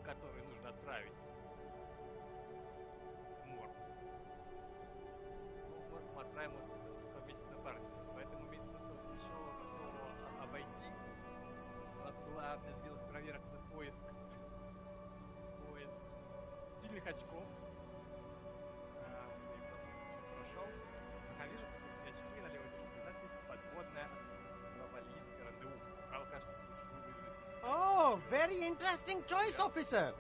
который нужно отправить в морг. Ну, морг мы отправим вместе с напарником. Поэтому вместо того, чтобы сначала все обойти, у нас главное сделать проверку на поиск стильных очков. Прошел. Ага, вижу, что очки на левой стороне. Надпись «Подводная новолийская РДУ». Право кажется, Oh, very interesting choice, officer.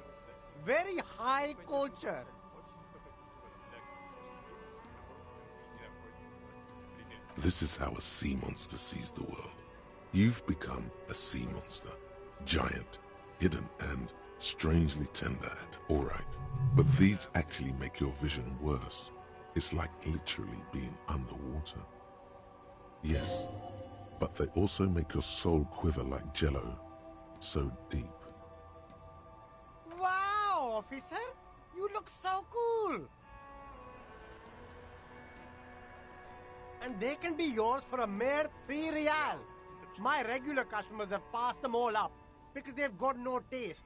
Very high culture. This is how a sea monster sees the world. You've become a sea monster. Giant, hidden, and strangely tender at all right. But these actually make your vision worse. It's like literally being underwater. Yes, but they also make your soul quiver like jello. So deep. Wow, officer. You look so cool. And they can be yours for a mere 3 real. My regular customers have passed them all up because they've got no taste.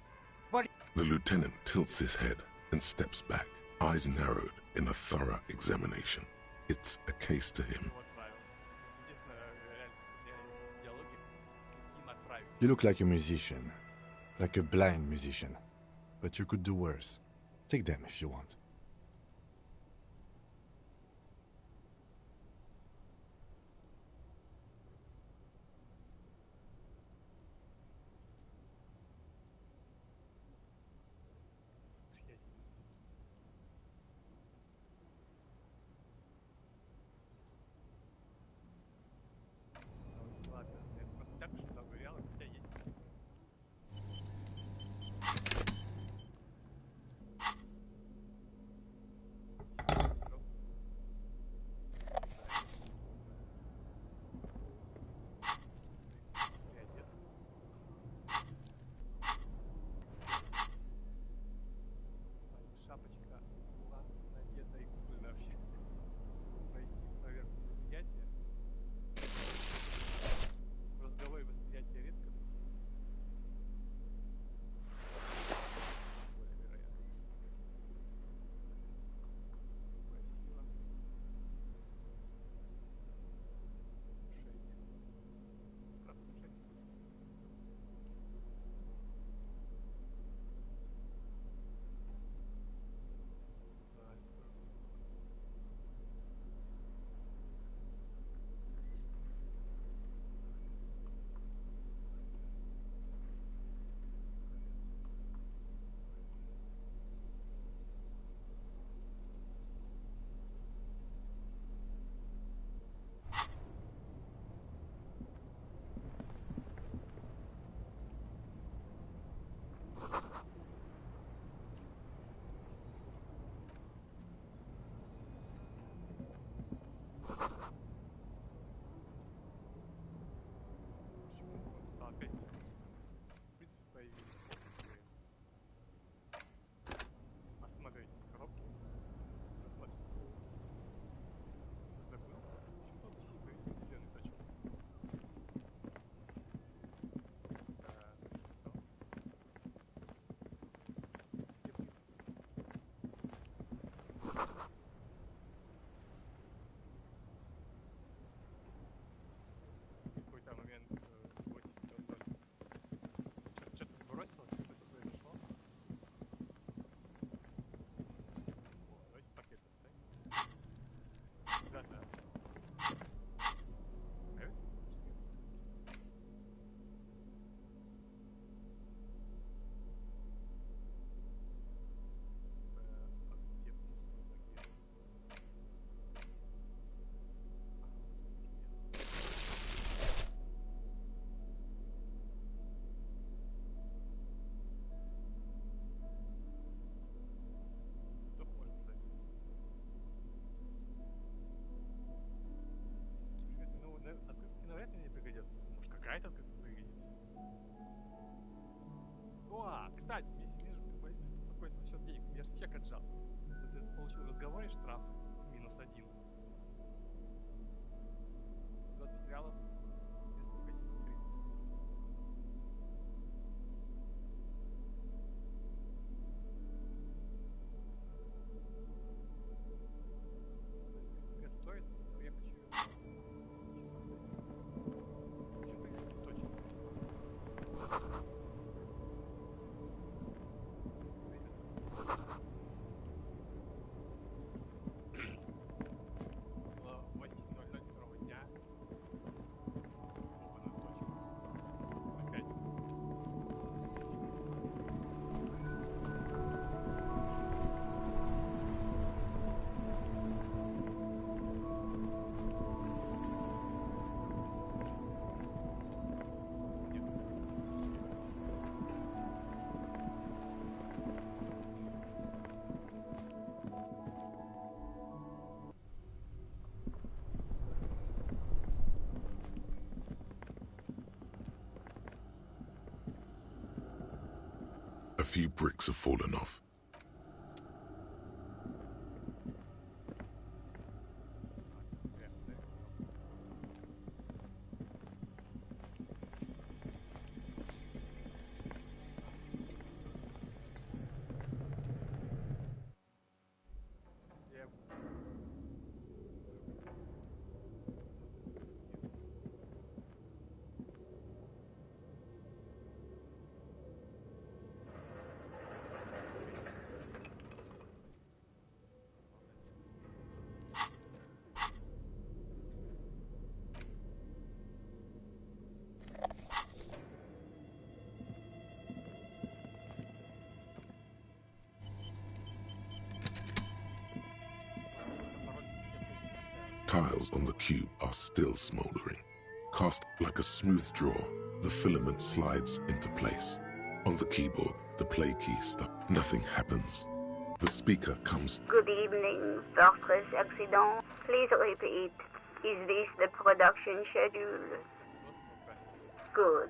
But The lieutenant tilts his head and steps back, eyes narrowed in a thorough examination. It's a case to him. You look like a musician. Like a blind musician. But you could do worse. Take them if you want. Шапочка была надета и куплена вообще. Пройти проверку восприятия. В разговоре восприятие редко. Более вероятно. Красиво. Внушение. Страх внушения. Опять, в принципе, появились полностью. Осматривайте коробки. Рассматривайте. Забыл. Почему там DC появился зеленый точек? В какой-то момент что-то бросилось, что-то произошло. О, давайте пакет оставим. Да. Открытки навряд ли мне пригодятся. Может, какая-то открытка пригодится. О, кстати, если вижу беспокойство за счет денег, я же чек отжал. Ты получил в разговоре штраф -1. 20 реалов вместо погасить 30. A few bricks have fallen off. Tiles on the cube are still smoldering. Cast like a smooth draw, the filament slides into place. On the keyboard, the play key stuck. Nothing happens. The speaker comes. Good evening, Fortress Accident. Please repeat. Is this the production schedule? Good.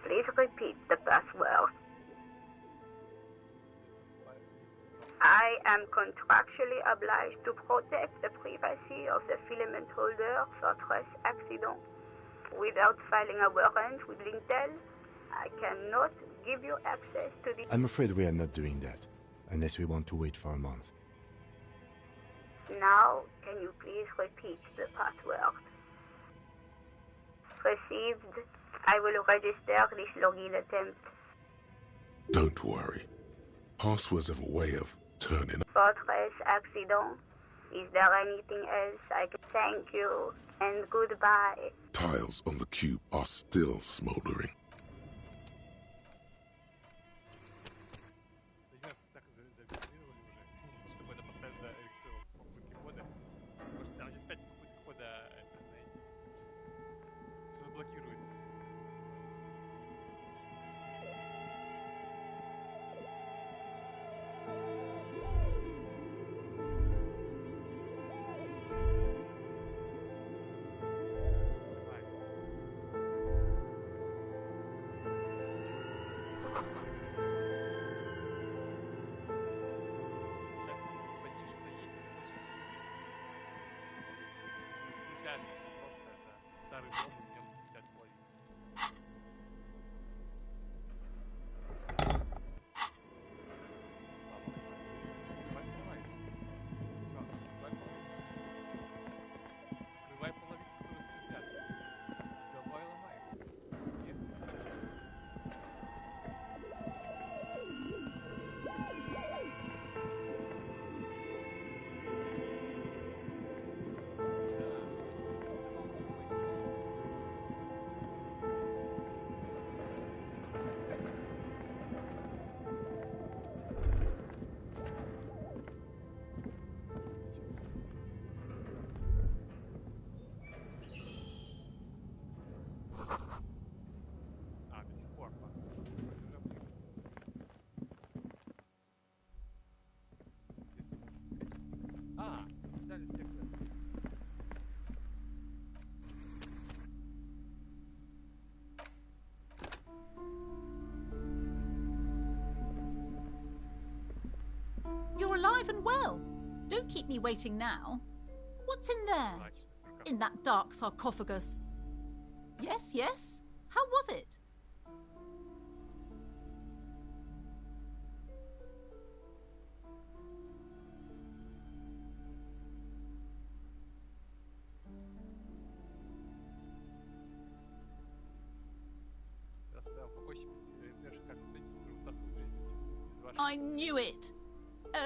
Please repeat the password. I am contractually obliged to protect the privacy of the filament holder, Fortress Accident. Without filing a warrant with Lintel, I cannot give you access to the... I'm afraid we are not doing that, unless we want to wait for a month. Now, can you please repeat the password? Received. I will register this login attempt. Don't worry. Passwords have a way of turning. Fortress Accident. Is there anything else I can... Thank you, and goodbye. Tiles on the cube are still smoldering. You're alive and well. Don't keep me waiting now. What's in there? In that dark sarcophagus? Yes, yes. How was it? I knew it.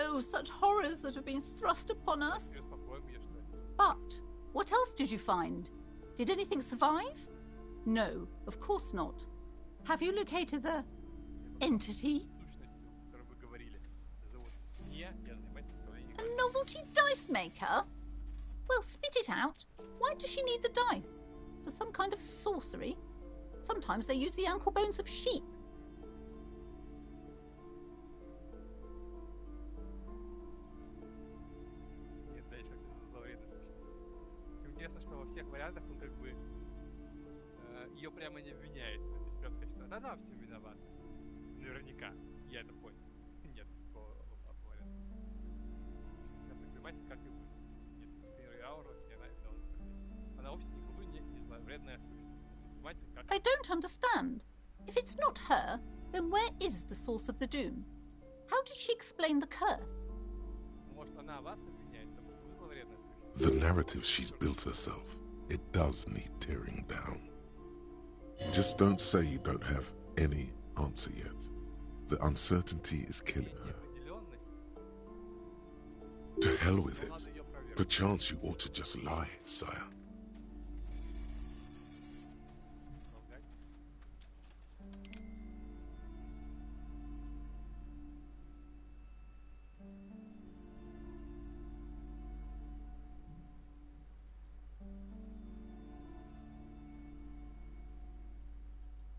Oh, such horrors that have been thrust upon us. But what else did you find? Did anything survive? No, of course not. Have you located the entity? A novelty dice maker? Well, spit it out. Why does she need the dice? For some kind of sorcery? Sometimes they use the ankle bones of sheep. Ее прямо не обвиняет. То есть прям сказать, что она во всем виновата. Наверняка. don't understand. If it's not her, then where is the source of the doom? How did she explain the curse? Может, она вас обвиняет, потому что вы зловредная сущность? The narrative she's built herself, it does need tearing down. Just don't say you don't have any answer yet. The uncertainty is killing her. Неопределенность. To hell with it. Надо ее проверить. Perchance you ought to just lie, sire. Солгать.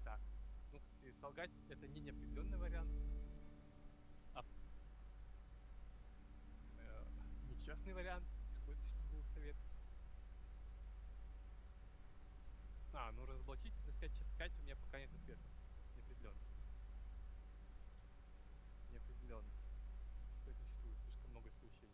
Так, ну, и солгать это не неопределенный вариант, а нечестный вариант. Какой-то что был совет. Ну разоблачить, так сказать, у меня пока нет ответа. Неопределенно. Неопределенно. Что это существует? Слишком много исключений.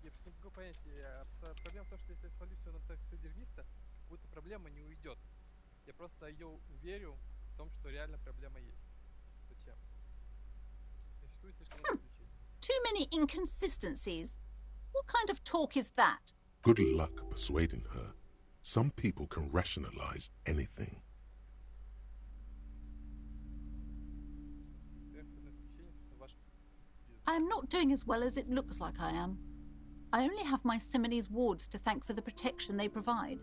Я просто не могу понять, проблема в том, что если я смотрю, что она так все дерьмисто, будто проблема не уйдет. Я просто ее уверю в том, что реально проблема есть. Зачем? Существует слишком много исключений. Too many inconsistencies. What kind of talk is that? Good luck persuading her. Some people can rationalize anything. I am not doing as well as it looks like I am. I only have my Simonese wards to thank for the protection they provide.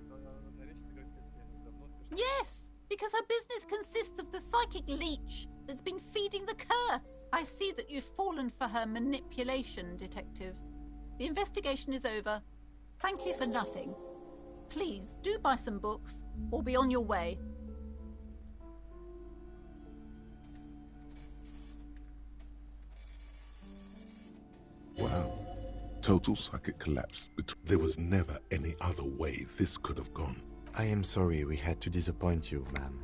Yes, because her business consists of the psychic leech that's been feeding the curse. I see that you've fallen for her manipulation, Detective. The investigation is over. Thank you for nothing. Please, do buy some books, or be on your way. Wow. Total psychic collapse. There was never any other way this could have gone. I am sorry we had to disappoint you, ma'am.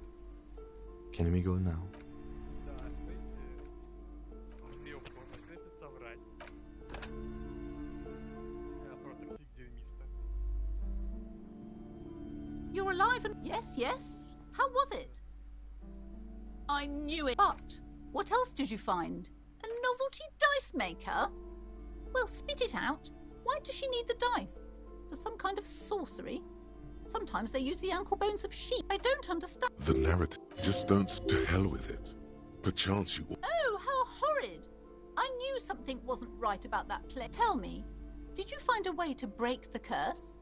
Can we go now? You're alive and... Yes, yes. How was it? I knew it. But what else did you find? A novelty dice maker? Well, spit it out. Why does she need the dice? For some kind of sorcery? Sometimes they use the ankle bones of sheep. I don't understand. The narrative. Just don't. To hell with it. Perchance you. Oh, how horrid. I knew something wasn't right about that play. Tell me, did you find a way to break the curse?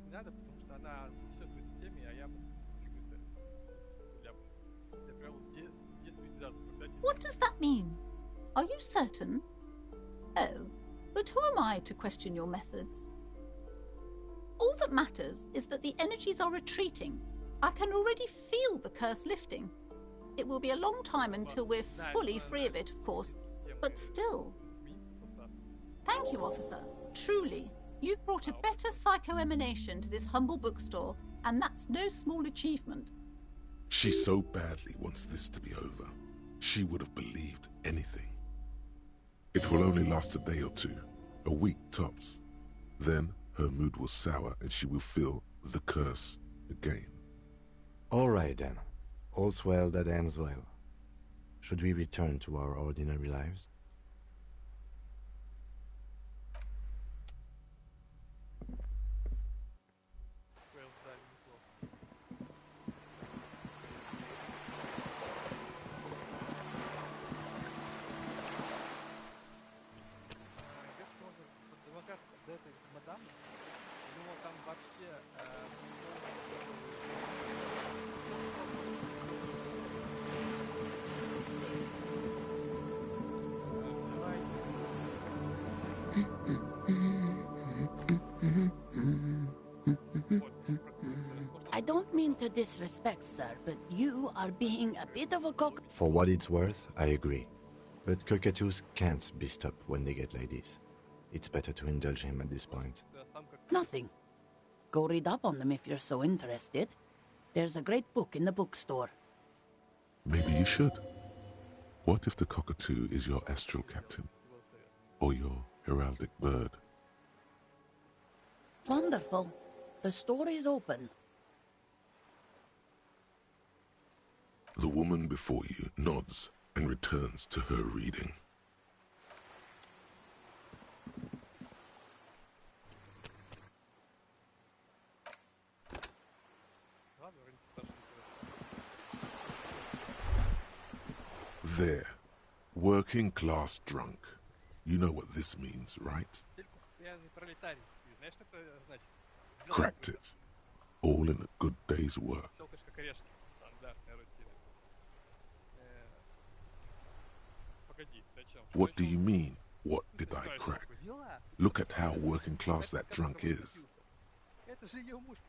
Не надо, потому что она все в этой теме, а я What does that mean? Are you certain? Oh, but who am I to question your methods? All that matters is that the energies are retreating. I can already feel the curse lifting. It will be a long time until we're fully free of it, of course, but still. Thank you, officer. Truly. You've brought a better psycho-emanation to this humble bookstore, and that's no small achievement. She so badly wants this to be over. She would have believed anything. It will only last a day or two, a week tops. Then her mood will sour and she will feel the curse again. All right then. All's well that ends well. Should we return to our ordinary lives? mean to disrespect, sir, but you are being a bit of a cock. For what it's worth, I agree. But cockatoos can't be stopped when they get like this. It's better to indulge him at this point. Nothing. Go read up on them if you're so interested. There's a great book in the bookstore. Maybe you should. What if the cockatoo is your astral captain? Or your heraldic bird? Wonderful. The store is open. The woman before you nods and returns to her reading. There. Working class drunk. You know what this means, right? Cracked it. All in a good day's work. What do you mean, what did I crack? Look at how working class that drunk is.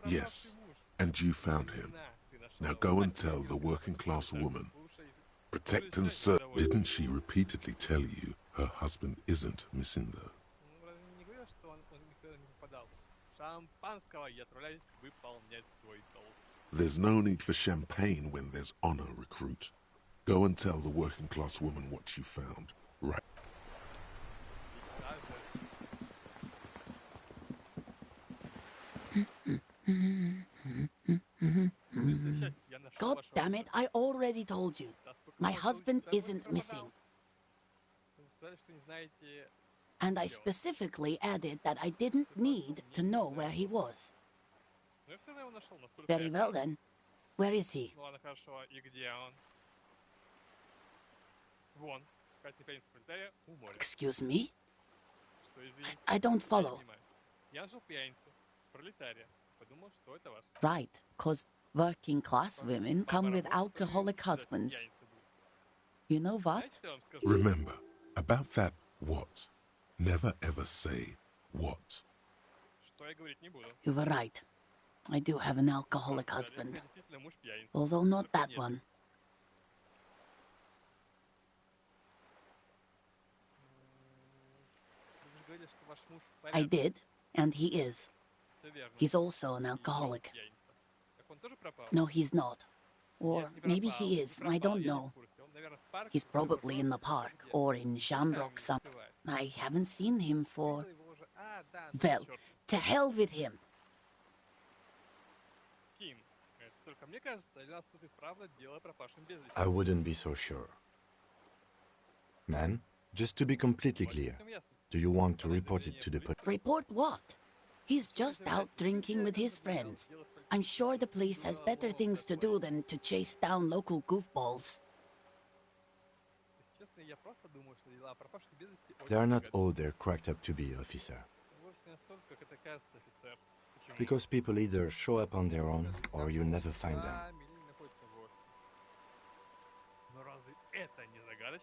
Yes, and you found him. Now go and tell the working class woman. Protect and serve. Didn't she repeatedly tell you her husband isn't Misinda? There's no need for champagne when there's honor, recruit. Go and tell the working class woman what you found, right? God damn it, I already told you. My husband isn't missing. And I specifically added that I didn't need to know where he was. Very well then. Where is he? Excuse me? I don't follow. Right, 'cause working class women come with alcoholic husbands. You know what? Remember, about that what, never ever say what. You were right. I do have an alcoholic husband. Although not that one. I did, and he is. He's also an alcoholic. No, he's not. Or maybe he is, I don't know. He's probably in the park, or in Shamrock some. I haven't seen him for... Well, to hell with him. I wouldn't be so sure. Man, just to be completely clear, do you want to report it to the police? Report what? He's just out drinking with his friends. I'm sure the police has better things to do than to chase down local goofballs. They are not all they're cracked up to be, officer. Because people either show up on their own, or you never find them.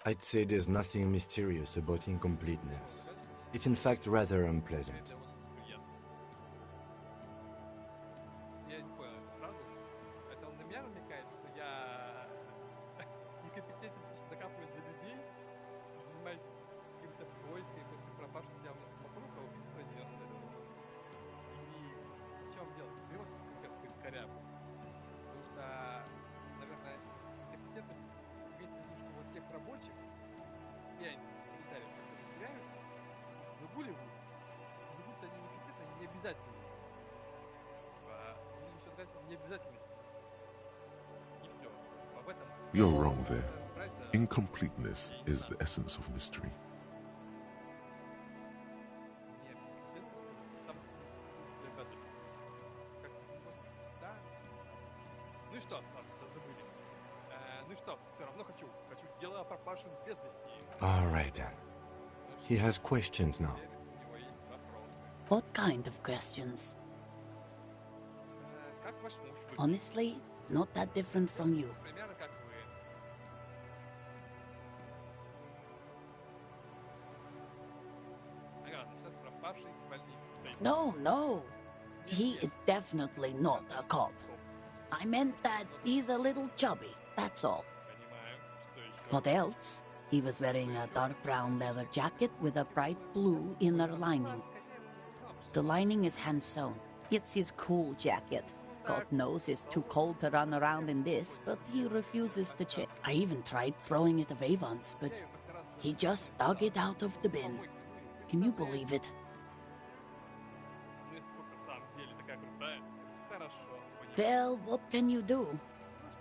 I'd say there's nothing mysterious about incompleteness. It's in fact rather unpleasant. You're wrong there. Incompleteness is the essence of mystery. All right then. He has questions now. What kind of questions? Honestly, not that different from you. No, no. He is definitely not a cop. I meant that he's a little chubby, that's all. What else? He was wearing a dark brown leather jacket with a bright blue inner lining. The lining is hand-sewn. It's his cool jacket. God knows it's too cold to run around in this, but he refuses to change. I even tried throwing it away once, but he just dug it out of the bin. Can you believe it? Well, what can you do?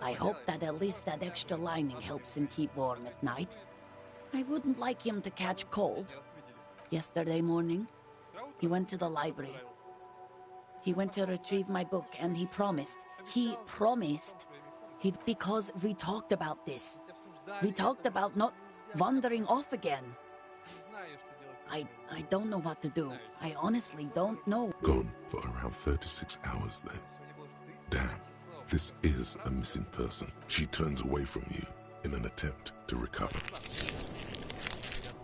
I hope that at least that extra lining helps him keep warm at night. I wouldn't like him to catch cold. Yesterday morning, he went to the library. He went to retrieve my book, and he promised, because we talked about this. We talked about not wandering off again. I don't know what to do. I honestly don't know. Gone for around 36 hours then. Damn, this is a missing person. She turns away from you in an attempt to recover.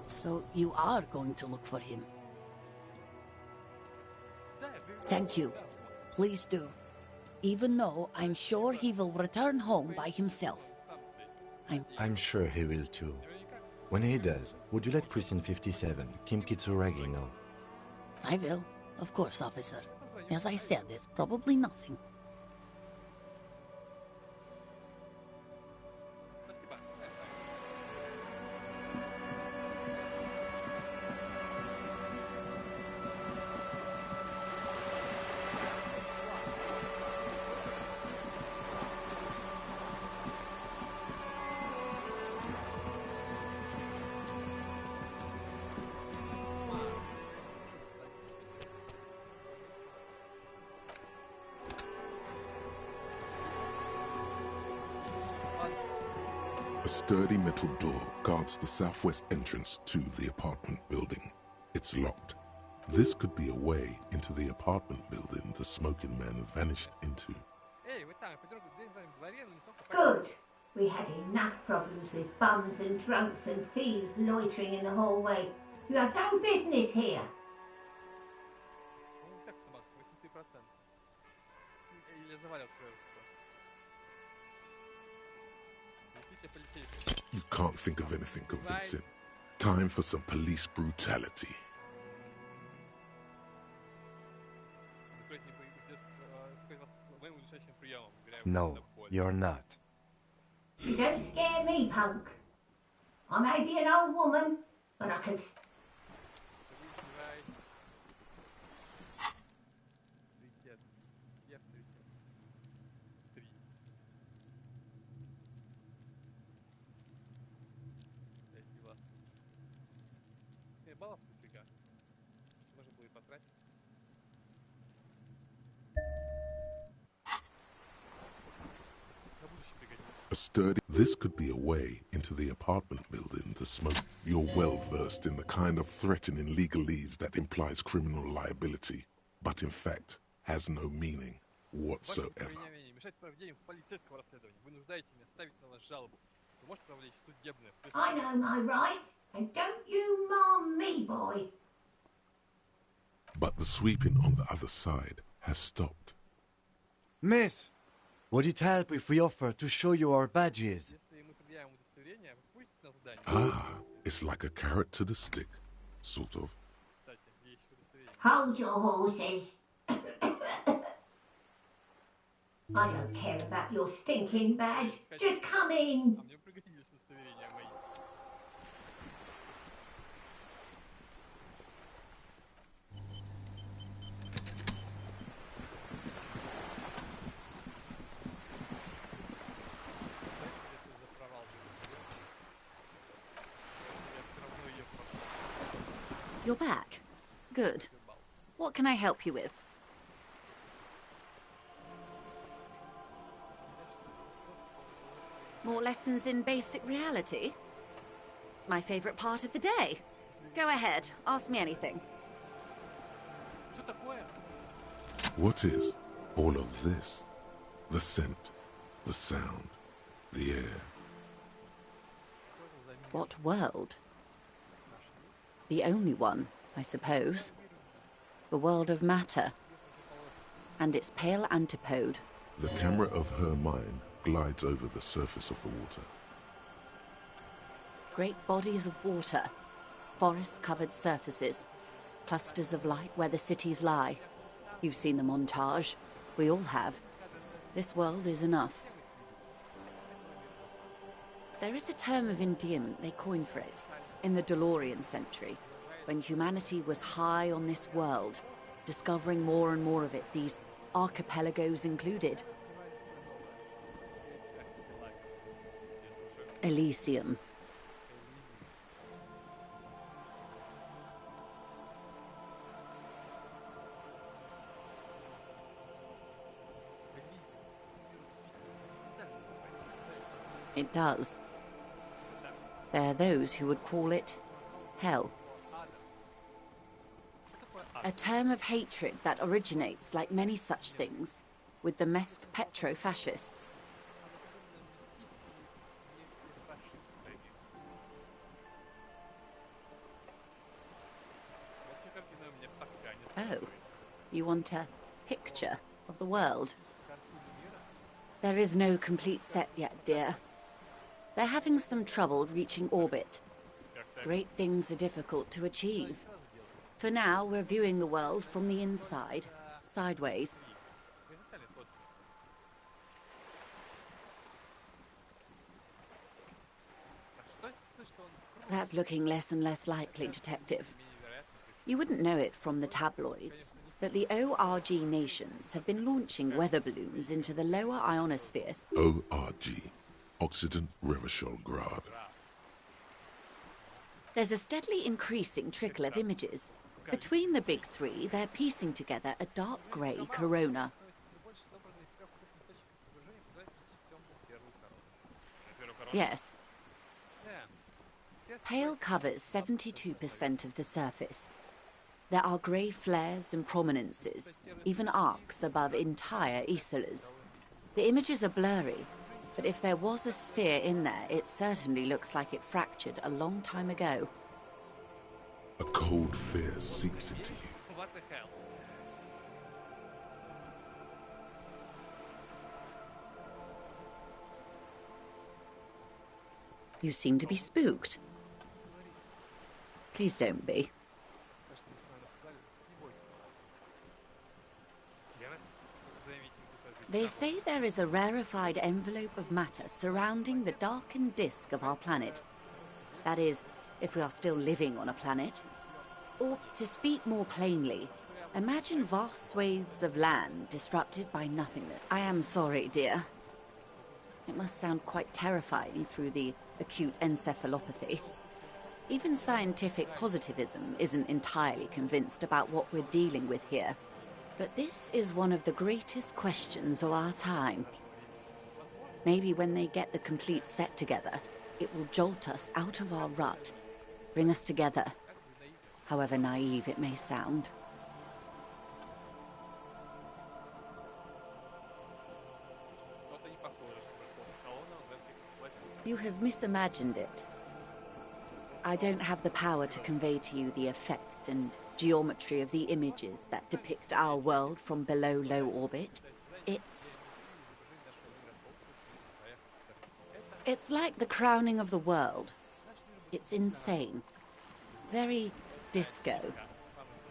So you are going to look for him? Thank you. Please do. Even though I'm sure he will return home by himself. I'm sure he will too. When he does, would you let Precinct 57, Kim Kitsuragi, know? I will. Of course, officer. As I said, it's probably nothing. A sturdy metal door guards the southwest entrance to the apartment building. It's locked. This could be a way into the apartment building the smoking man vanished into. Good. We had enough problems with bums and drunks and thieves loitering in the hallway. You have no business here. You can't think of anything convincing. Time for some police brutality. No, you're not. You don't scare me, punk. I may be an old woman, but I can... A sturdy... This could be a way into the apartment building the smoke. You're well versed in the kind of threatening legalese that implies criminal liability, but in fact has no meaning whatsoever. I know my rights, and don't you marm me, boy. But the sweeping on the other side has stopped. Miss, would it help if we offer to show you our badges? Ah, it's like a carrot to the stick, sort of. Hold your horses. I don't care about your stinking badge. Just come in. You're back. Good. What can I help you with? More lessons in basic reality? My favorite part of the day. Go ahead, ask me anything. What is all of this? The scent, the sound, the air. What world? The only one, I suppose. The world of matter. And its pale antipode, The camera of her mind glides over the surface of the water. Great bodies of water, forest-covered surfaces, clusters of light where the cities lie. You've seen the montage. We all have. This world is enough. There is a term of endearment they coined for it in the DeLorean century, when humanity was high on this world, discovering more and more of it, these archipelagos included. Elysium. It does. There are those who would call it hell. A term of hatred that originates, like many such things, with the Mesk petro-fascists. Oh, you want a picture of the world? There is no complete set yet, dear. They're having some trouble reaching orbit. Great things are difficult to achieve. For now, we're viewing the world from the inside, sideways. That's looking less and less likely, Detective. You wouldn't know it from the tabloids, but the ORG nations have been launching weather balloons into the lower ionosphere. ORG, Occident Revachol Grad. There's a steadily increasing trickle of images. Between the big three, they're piecing together a dark grey corona. Yes. Pale covers 72% of the surface. There are grey flares and prominences, even arcs above entire isolas. The images are blurry, but if there was a sphere in there, it certainly looks like it fractured a long time ago. A cold fear seeps into you. What the hell? You seem to be spooked. Please don't be. They say there is a rarefied envelope of matter surrounding the darkened disk of our planet. That is, if we are still living on a planet. Or, to speak more plainly, imagine vast swathes of land disrupted by nothingness. I am sorry, dear. It must sound quite terrifying through the acute encephalopathy. Even scientific positivism isn't entirely convinced about what we're dealing with here. But this is one of the greatest questions of our time. Maybe when they get the complete set together, it will jolt us out of our rut, bring us together, however naive it may sound. You have misimagined it. I don't have the power to convey to you the effect and geometry of the images that depict our world from below low orbit. It's like the crowning of the world. It's insane. Very disco.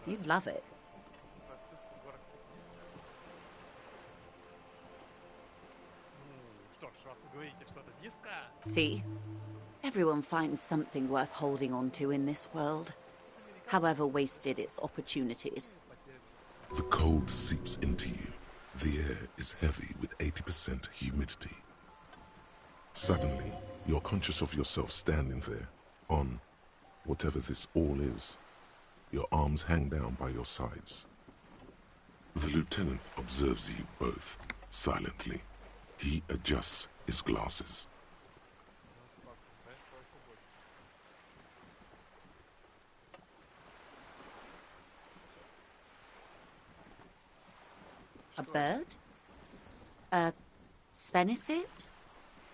You'd love it. See? Everyone finds something worth holding on to in this world, however wasted its opportunities. The cold seeps into you. The air is heavy with 80% humidity. Suddenly, you're conscious of yourself standing there, on whatever this all is. Your arms hang down by your sides. The lieutenant observes you both, silently. He adjusts his glasses. A bird? A sphenicid?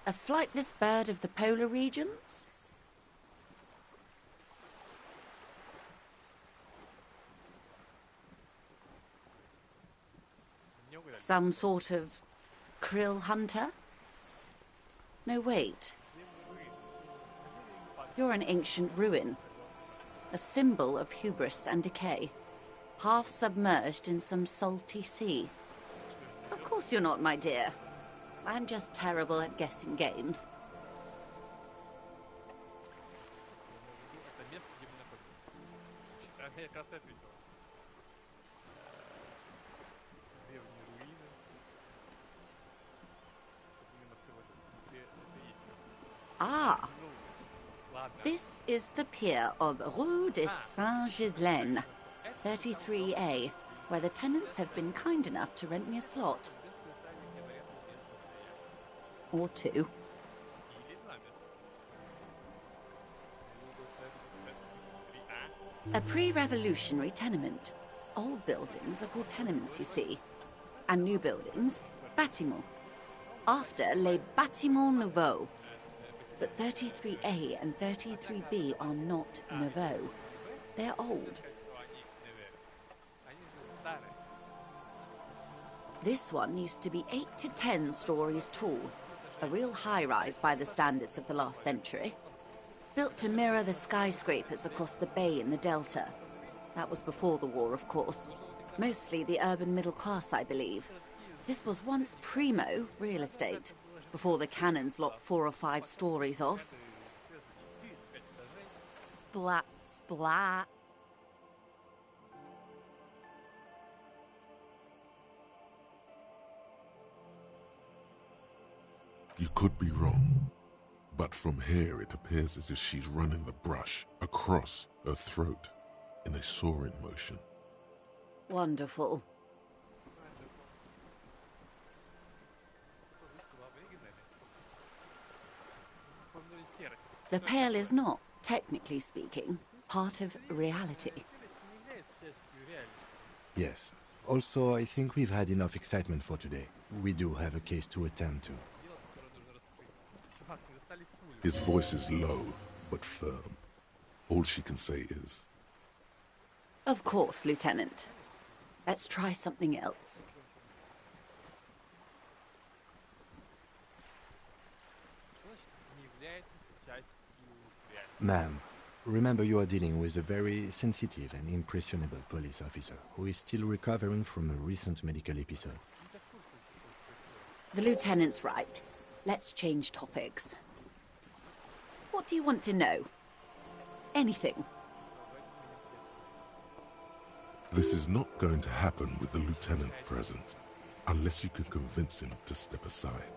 A flightless bird of the polar regions? Some sort of krill hunter? No, wait. You're an ancient ruin. A symbol of hubris and decay. Half submerged in some salty sea. Of course you're not, my dear. I'm just terrible at guessing games. Ah! This is the pier of Rue de Saint-Ghislain, 33A, where the tenants have been kind enough to rent me a slot. Or two. A pre-revolutionary tenement. Old buildings are called tenements, you see. And new buildings, bâtiments. After les bâtiments nouveaux. But 33A and 33B are not nouveaux. They're old. This one used to be 8 to 10 stories tall. A real high-rise by the standards of the last century. Built to mirror the skyscrapers across the bay in the Delta. That was before the war, of course. Mostly the urban middle class, I believe. This was once primo real estate, before the cannons lopped 4 or 5 stories off. Splat, splat. You could be wrong, but from here it appears as if she's running the brush across her throat in a soaring motion. Wonderful. The Pale is not, technically speaking, part of reality. Yes. Also, I think we've had enough excitement for today. We do have a case to attend to. His voice is low, but firm. All she can say is... Of course, Lieutenant. Let's try something else. Ma'am, remember you are dealing with a very sensitive and impressionable police officer who is still recovering from a recent medical episode. The Lieutenant's right. Let's change topics. What do you want to know? Anything. This is not going to happen with the Lieutenant present, unless you can convince him to step aside.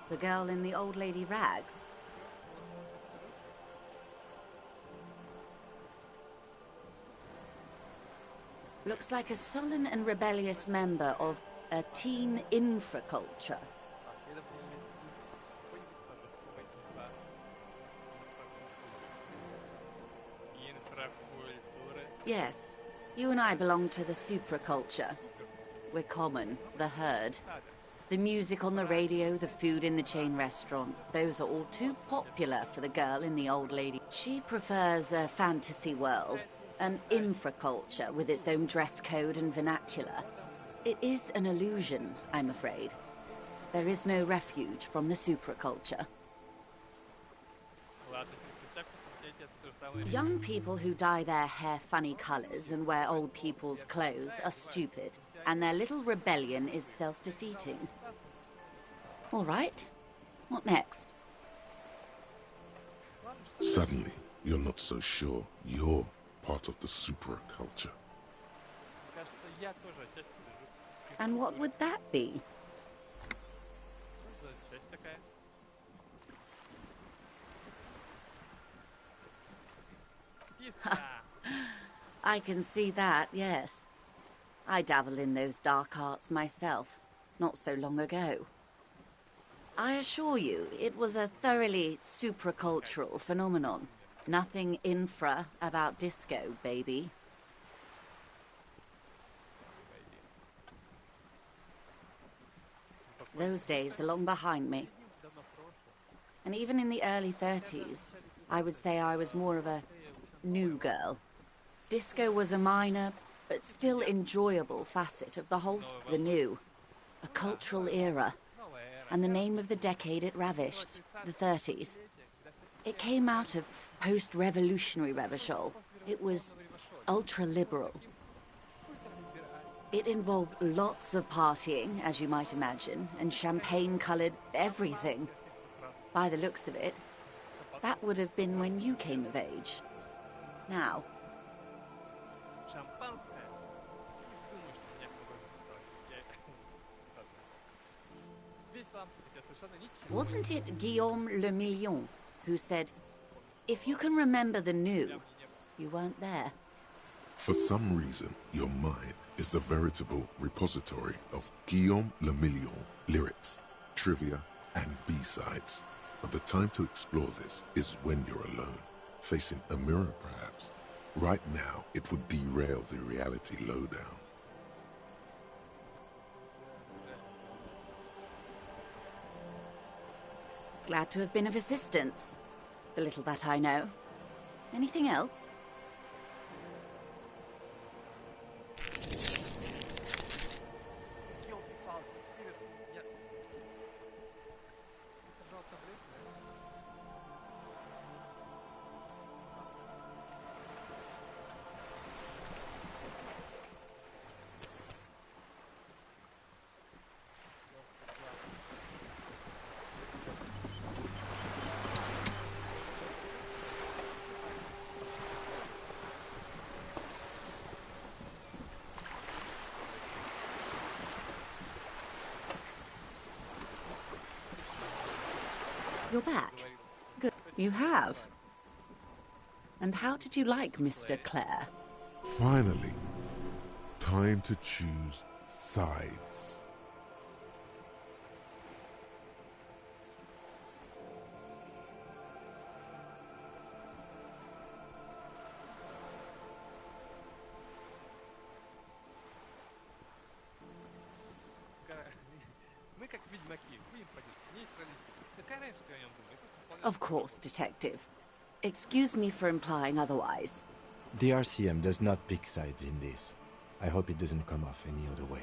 The girl in the old lady rags. Looks like a sullen and rebellious member of a teen infraculture. Yes, you and I belong to the supraculture. We're common, the herd. The music on the radio, the food in the chain restaurant, those are all too popular for the girl in the old lady. She prefers a fantasy world, an infraculture with its own dress code and vernacular. It is an illusion, I'm afraid. There is no refuge from the supraculture. Young people who dye their hair funny colors and wear old people's clothes are stupid, and their little rebellion is self-defeating. All right. What next? Suddenly, you're not so sure you're part of the supraculture. And what would that be? I can see that, yes. I dabble in those dark arts myself, not so long ago. I assure you, it was a thoroughly supracultural phenomenon. Nothing infra about disco, baby. Those days are long behind me. And even in the early 30s, I would say I was more of a new girl. Disco was a minor, but still enjoyable facet of the new. A cultural era. And the name of the decade it ravished, the 30s. It came out of post-revolutionary Revachol. It was ultra-liberal. It involved lots of partying, as you might imagine, and champagne-coloured everything. By the looks of it, that would have been when you came of age. Now. Wasn't it Guillaume Le Million who said, if you can remember the new, you weren't there? For some reason, your mind is a veritable repository of Guillaume Le Million lyrics, trivia, and B-sides. But the time to explore this is when you're alone, facing a mirror perhaps. Right now, it would derail the reality lowdown. Glad to have been of assistance. The little that I know. Anything else? You're back. Good. You have. And how did you like Mr. Clare? Finally, time to choose sides. Of course, Detective. Excuse me for implying otherwise. The RCM does not pick sides in this. I hope it doesn't come off any other way.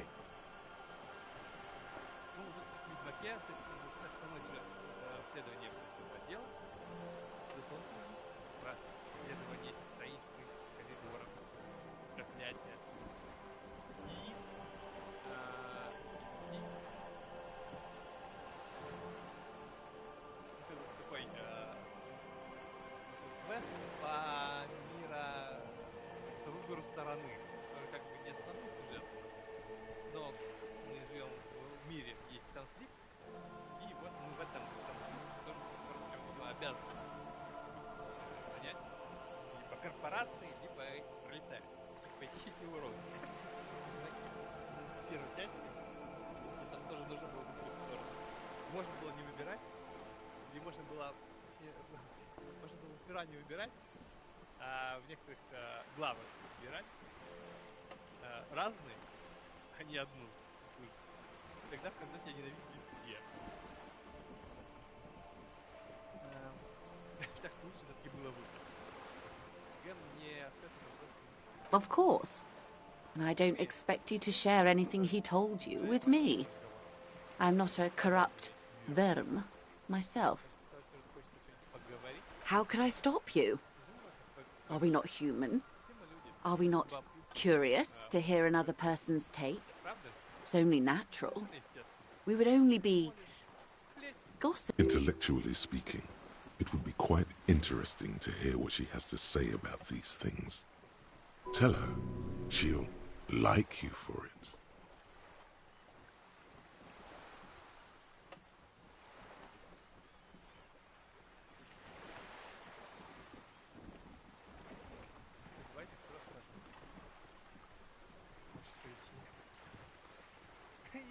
корпорации, либо пролетарии. Пойти урон. В первой части там тоже должно было быть сторону. Можно было не выбирать, или можно было сперва не выбирать, а в некоторых главах выбирать разные, а не одну. Тогда в конце тебя ненавидели все. Так что лучше все-таки было выбрать. Of course. And I don't expect you to share anything he told you with me. I'm not a corrupt verm myself. How could I stop you? Are we not human? Are we not curious to hear another person's take? It's only natural. We would only be gossiping. Intellectually speaking, it would be quite interesting to hear what she has to say about these things. Tell her she'll like you for it.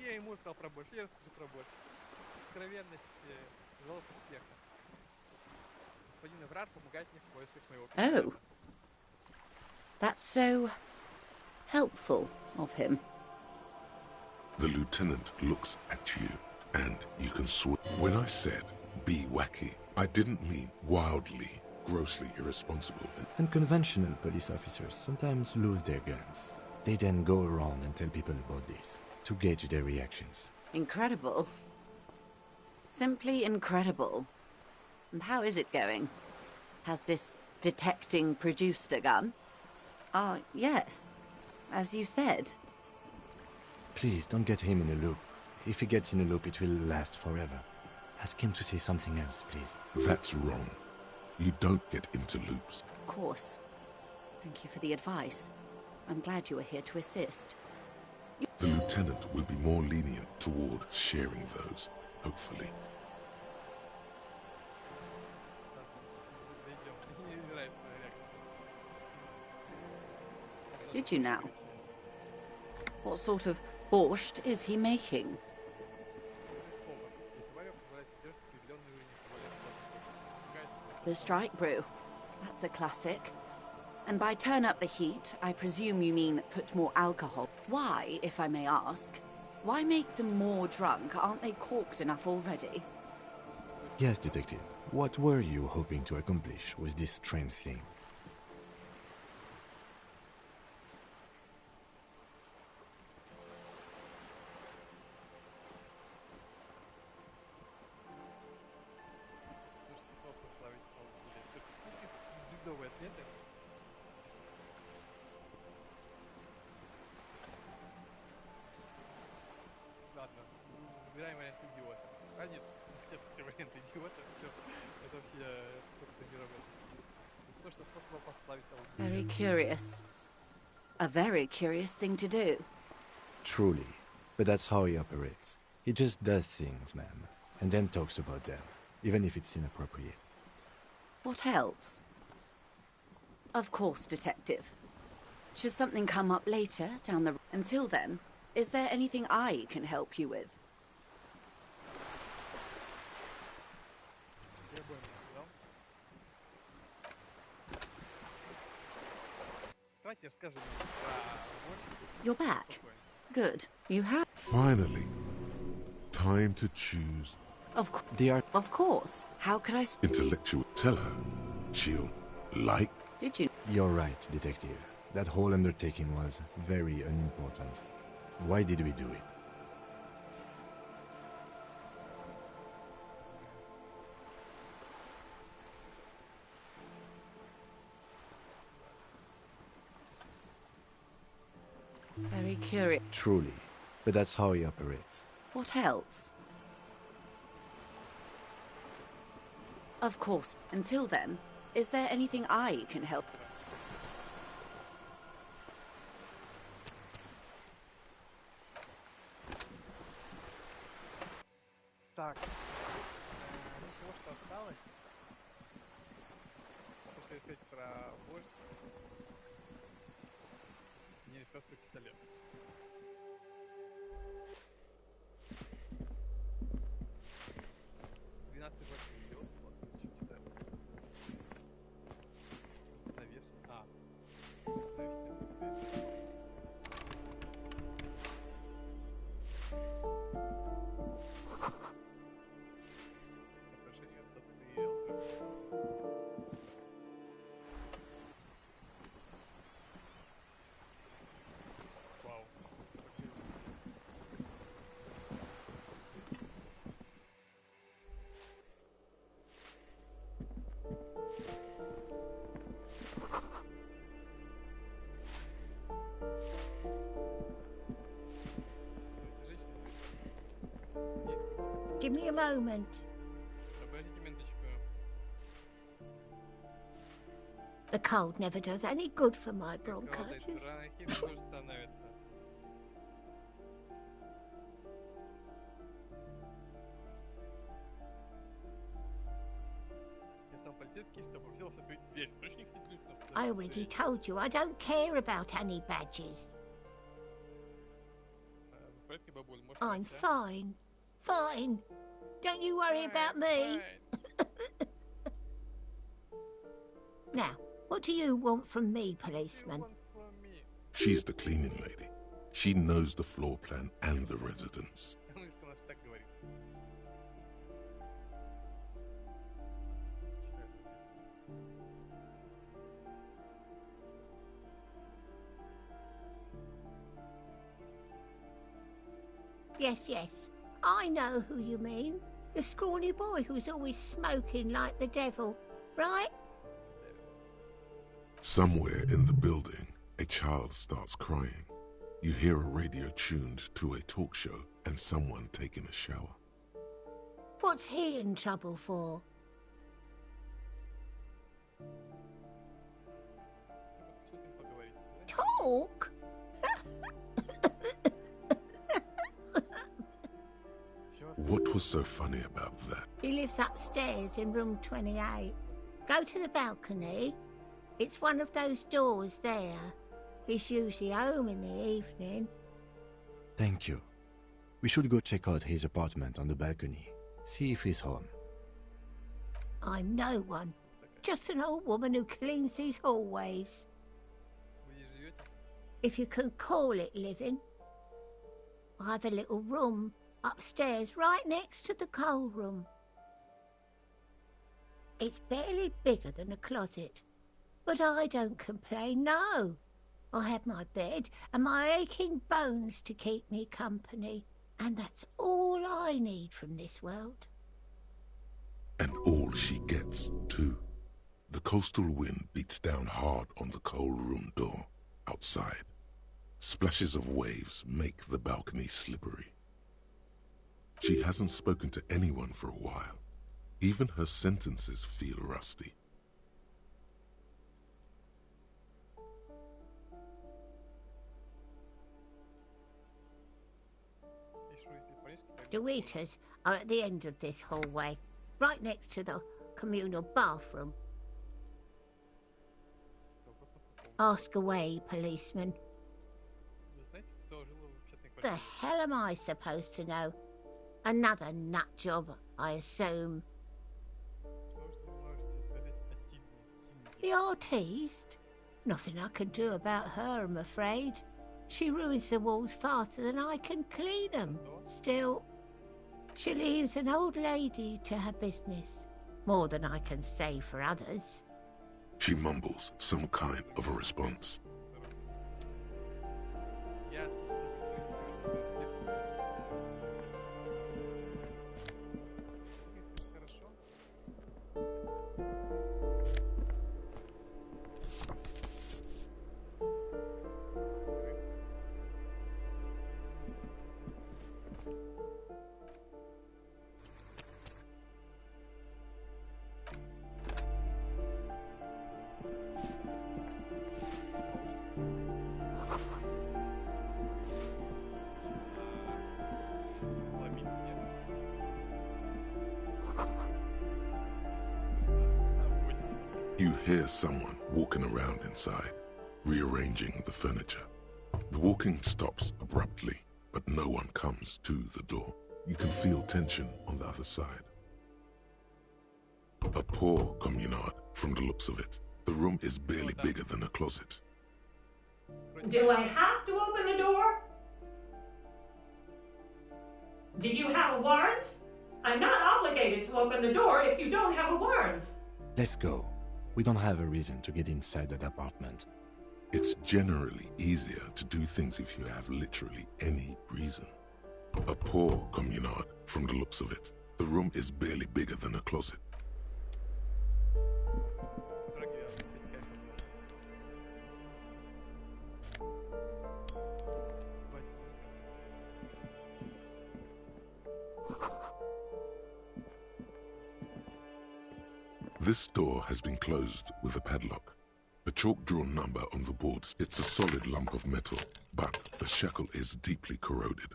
Я ему сказал про борщ, я расскажу про борщ. Oh. That's so helpful of him. The lieutenant looks at you, and you can swear. When I said be wacky, I didn't mean wildly, grossly irresponsible. Unconventional police officers sometimes lose their guns. They then go around and tell people about this, to gauge their reactions. Incredible. Simply incredible. And how is it going? Has this detecting produced a gun? Yes. As you said. Please, don't get him in a loop. If he gets in a loop, it will last forever. Ask him to say something else, please. That's wrong. You don't get into loops. Of course. Thank you for the advice. I'm glad you were here to assist. The lieutenant will be more lenient toward sharing those, hopefully. Did you now? What sort of borscht is he making? The strike brew. That's a classic. And by turn up the heat, I presume you mean put more alcohol. Why, if I may ask? Why make them more drunk? Aren't they corked enough already? Yes, Detective. What were you hoping to accomplish with this strange thing? Very curious. A very curious thing to do. Truly. But that's how he operates. He just does things, ma'am, and then talks about them, even if it's inappropriate. What else? Of course, Detective. Should something come up later, down the... Until then, is there anything I can help you with? You're back. Good. You have... Finally. Time to choose. Of course. How could I... Intellectual. Tell her. She'll like. Did you... You're right, Detective. That whole undertaking was very unimportant. Why did we do it? Very curious. Truly. But that's how he operates. What else? Of course. Until then, is there anything I can help? Так. Ну, что осталось? После опять про борщ. Мне сейчас про пистолет. Give me a moment. The cold never does any good for my bronchitis. I already told you I don't care about any badges. I'm fine. Fine. Don't you worry about me. Now, what do you want from me, policeman? She's the cleaning lady. She knows the floor plan and the residence. Yes, yes. I know who you mean. The scrawny boy who's always smoking like the devil, right? Somewhere in the building, a child starts crying. You hear a radio tuned to a talk show and someone taking a shower. What's he in trouble for? Talk? What was so funny about that? He lives upstairs in room 28. Go to the balcony. It's one of those doors there. He's usually home in the evening. Thank you. We should go check out his apartment on the balcony. See if he's home. I'm no one. Just an old woman who cleans these hallways. If you can call it living. I have a little room upstairs right next to the coal room. It's barely bigger than a closet. But I don't complain, no. I have my bed and my aching bones to keep me company. And that's all I need from this world. And all she gets, too. The coastal wind beats down hard on the coal room door outside. Splashes of waves make the balcony slippery. She hasn't spoken to anyone for a while. Even her sentences feel rusty. The waiters are at the end of this hallway, right next to the communal bathroom. Ask away, policeman. The hell am I supposed to know? Another nut job, I assume. The artiste? Nothing I can do about her, I'm afraid. She ruins the walls faster than I can clean them. Still, she leaves an old lady to her business. More than I can say for others. She mumbles some kind of a response. You hear someone walking around inside, rearranging the furniture. The walking stops abruptly, but no one comes to the door. You can feel tension on the other side. A poor communard, from the looks of it. The room is barely bigger than a closet. Do I have to open the door? Do you have a warrant? I'm not obligated to open the door if you don't have a warrant. Let's go. We don't have a reason to get inside that apartment. It's generally easier to do things if you have literally any reason. A poor communard, from the looks of it. The room is barely bigger than a closet. This door has been closed with a padlock. A chalk-drawn number on the board. It's a solid lump of metal, but the shackle is deeply corroded.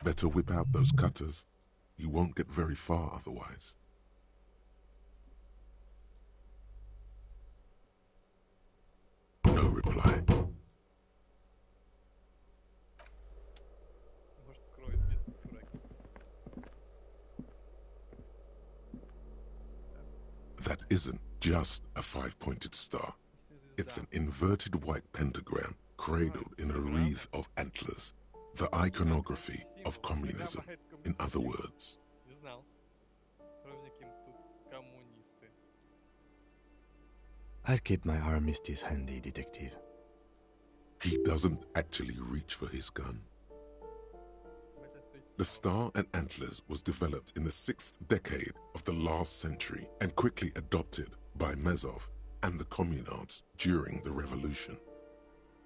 Better whip out those cutters. You won't get very far otherwise. No reply. that isn't just a five-pointed star. It's an inverted white pentagram cradled in a wreath of antlers, the iconography of communism, in other words. I'll keep my armistice handy, detective. He doesn't actually reach for his gun. The star and antlers was developed in the 6th decade of the last century and quickly adopted by Mazov and the communards during the revolution.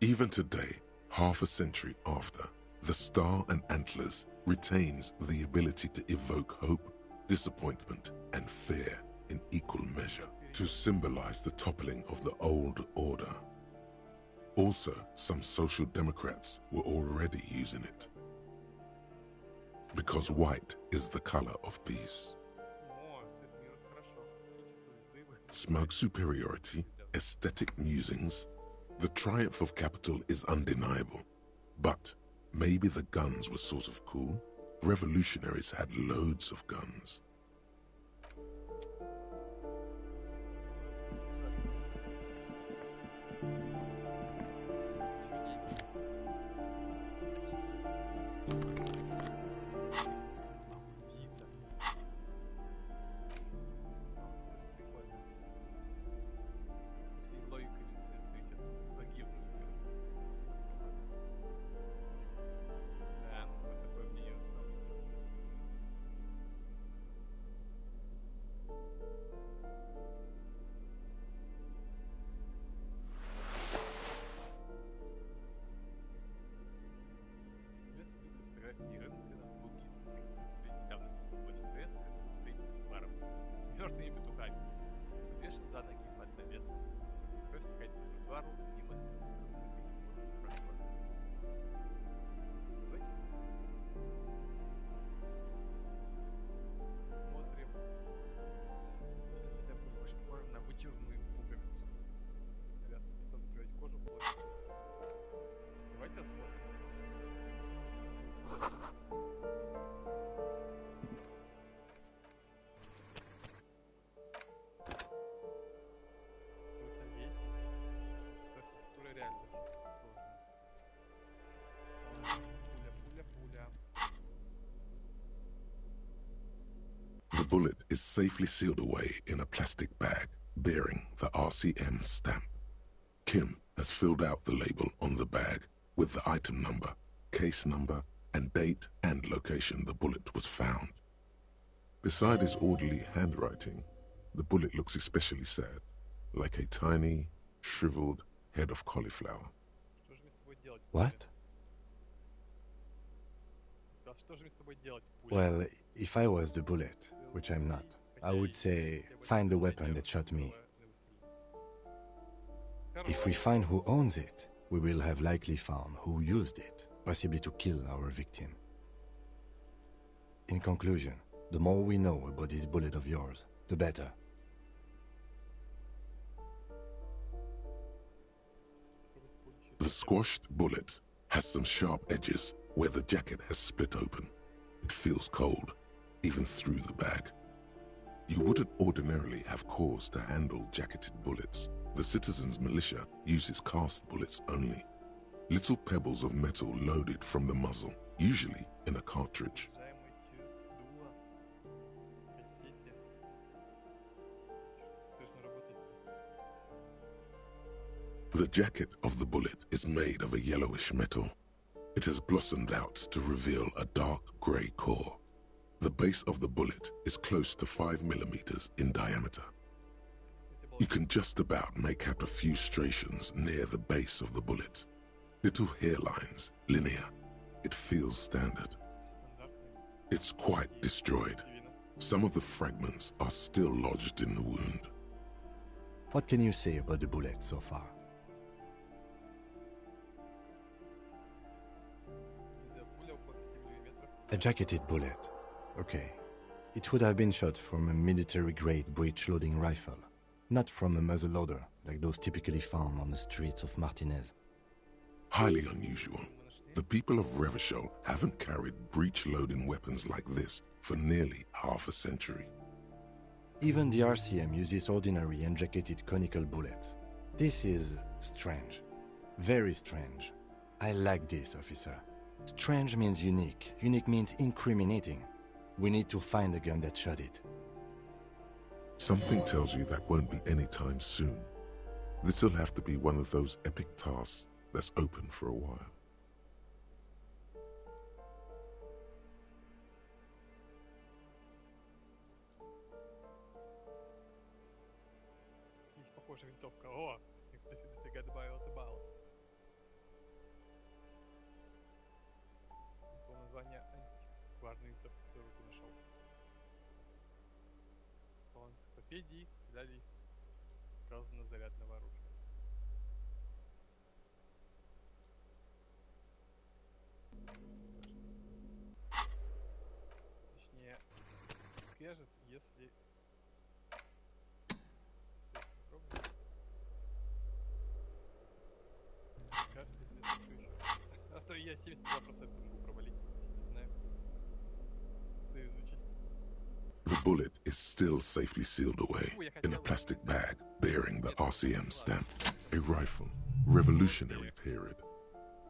Even today, half a century after, the star and antlers retains the ability to evoke hope, disappointment, and fear in equal measure to symbolize the toppling of the old order. Also, some social democrats were already using it. Because white is the color of peace. Smug superiority, aesthetic musings, the triumph of capital is undeniable. But maybe the guns were sort of cool. Revolutionaries had loads of guns. The bullet is safely sealed away in a plastic bag bearing the RCM stamp. Kim has filled out the label on the bag with the item number, case number, and date and location the bullet was found. Beside his orderly handwriting, the bullet looks especially sad, like a tiny, shriveled head of cauliflower. What? Well, if I was the bullet, which I'm not, I would say, find the weapon that shot me. If we find who owns it, we will have likely found who used it, possibly to kill our victim. In conclusion, the more we know about this bullet of yours, the better. The squashed bullet has some sharp edges where the jacket has split open. It feels cold, even through the bag. You wouldn't ordinarily have cause to handle jacketed bullets. The citizens' militia uses cast bullets only. Little pebbles of metal loaded from the muzzle, usually in a cartridge. The jacket of the bullet is made of a yellowish metal. It has blossomed out to reveal a dark grey core. The base of the bullet is close to 5 millimeters in diameter. You can just about make out a few striations near the base of the bullet. Little hairlines, linear. It feels standard. It's quite destroyed. Some of the fragments are still lodged in the wound. What can you say about the bullet so far? A jacketed bullet. Okay. It would have been shot from a military-grade breech-loading rifle, not from a muzzleloader like those typically found on the streets of Martinez. Highly unusual. The people of Revachol haven't carried breech-loading weapons like this for nearly half a century. Even the RCM uses ordinary unjacketed conical bullets. This is strange. Very strange. I like this, officer. Strange means unique. Unique means incriminating. We need to find the gun that shot it. Something tells you that won't be anytime soon. This'll have to be one of those epic tasks that's open for a while. Есть похожая винтовка. О, дофига добавился баллов. По названию антикварной винтовки, которую ты нашел. По энциклопедии дали указано зарядного оружия. Точнее, скажет, если... Кажется, если это еще. А то я 72% могу провалить. Не знаю. Да изучить. The bullet is still safely sealed away in a plastic bag bearing the RCM stamp. A rifle, revolutionary period.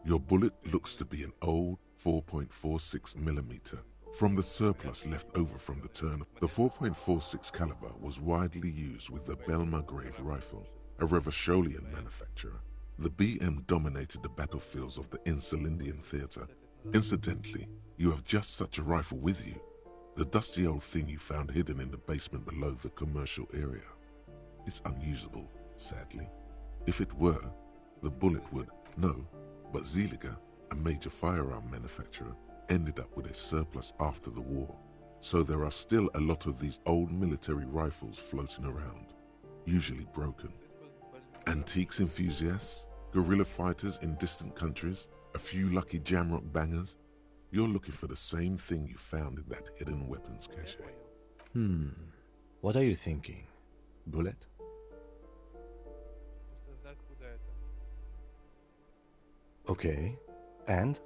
Your bullet looks to be an old 4.46mm from the surplus left over from the turn. The 4.46 caliber was widely used with the Belmargrave rifle, a Revacholian manufacturer. The BM dominated the battlefields of the Insulindian theater. Incidentally, you have just such a rifle with you. The dusty old thing you found hidden in the basement below the commercial area. It's unusable, sadly. If it were, the bullet would, no, but Zeliger, a major firearm manufacturer, ended up with a surplus after the war. So there are still a lot of these old military rifles floating around, usually broken. Antiques enthusiasts, guerrilla fighters in distant countries, a few lucky jamrock bangers. You're looking for the same thing you found in that hidden weapons cache. What are you thinking? Bullet? Okay. And?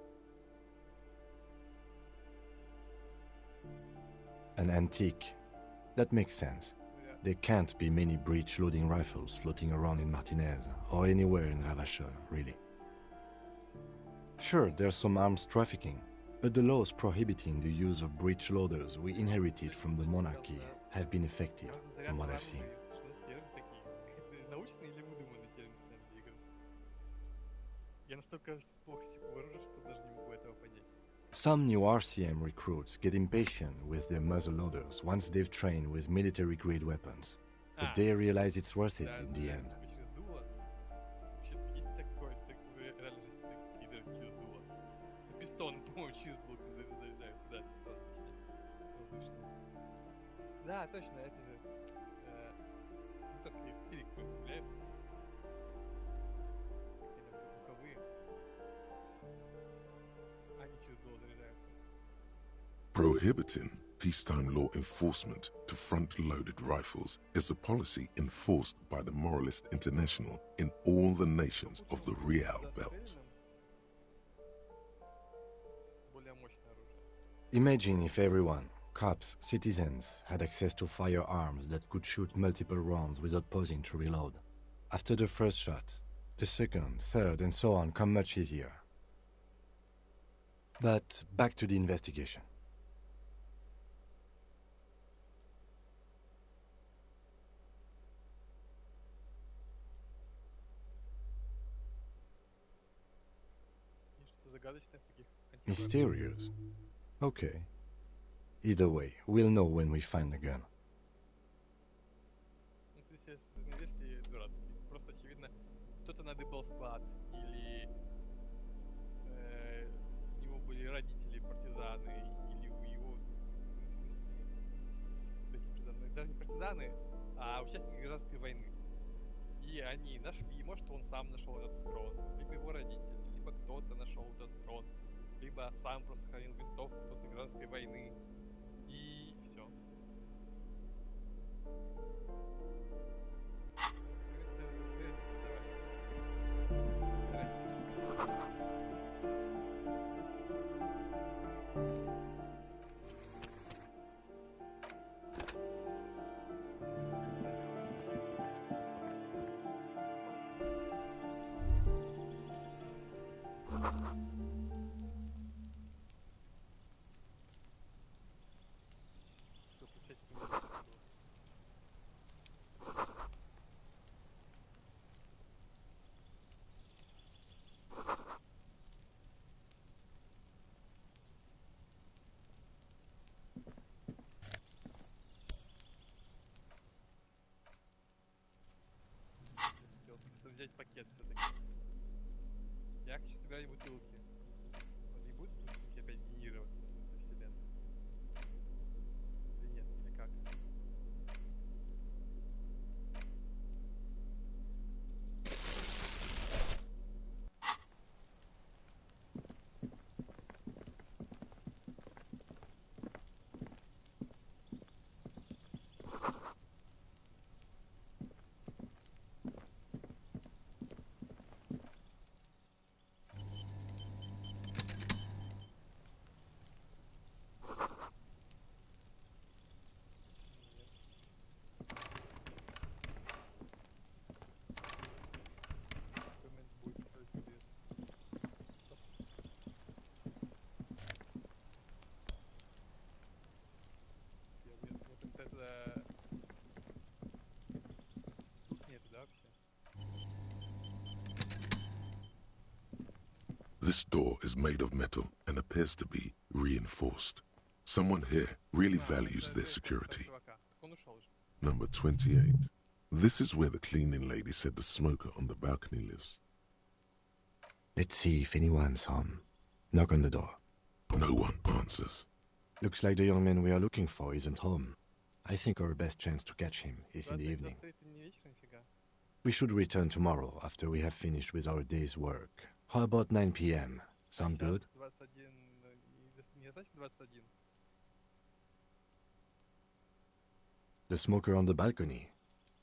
An antique. That makes sense. There can't be many breech-loading rifles floating around in Martinez, or anywhere in Ravachol, really. Sure, there's some arms trafficking, but the laws prohibiting the use of breech loaders we inherited from the monarchy have been effective, from what I've seen. Some new RCM recruits get impatient with their muzzle loaders once they've trained with military-grade weapons, but they realize it's worth it in the end. Да, точно, это же только перекрут, стреляешь. Луковые. Они через дуло заряжаются. Prohibiting peacetime law enforcement to front-loaded rifles is a policy enforced by the Moralist International in all the nations of the Real Belt. Imagine if everyone, cops, citizens, had access to firearms that could shoot multiple rounds without pausing to reload. After the first shot, the second, third, and so on come much easier. But back to the investigation. Mysterious? Okay. Either way, we'll know when we find the gun. Просто очевидно, кто-то надыбал склад, или у него были родители партизаны, или у его даже не партизаны, а участники гражданской войны. И они нашли, может, он сам нашел этот схрон, либо его родители, либо кто-то нашел этот схрон, либо сам просто хранил винтовку после гражданской войны. И все. есть пакет все-таки. Я хочу собирать бутылки. Вот не будут бутылки опять генерироваться со вселенной? Или нет, или как? This door is made of metal and appears to be reinforced. Someone here really values their security. Number 28. This is where the cleaning lady said the smoker on the balcony lives. Let's see if anyone's home. Knock on the door. No one answers. Looks like the young man we are looking for isn't home. I think our best chance to catch him is in the evening. We should return tomorrow after we have finished with our day's work. How about 9 p.m.? Sound good? The smoker on the balcony.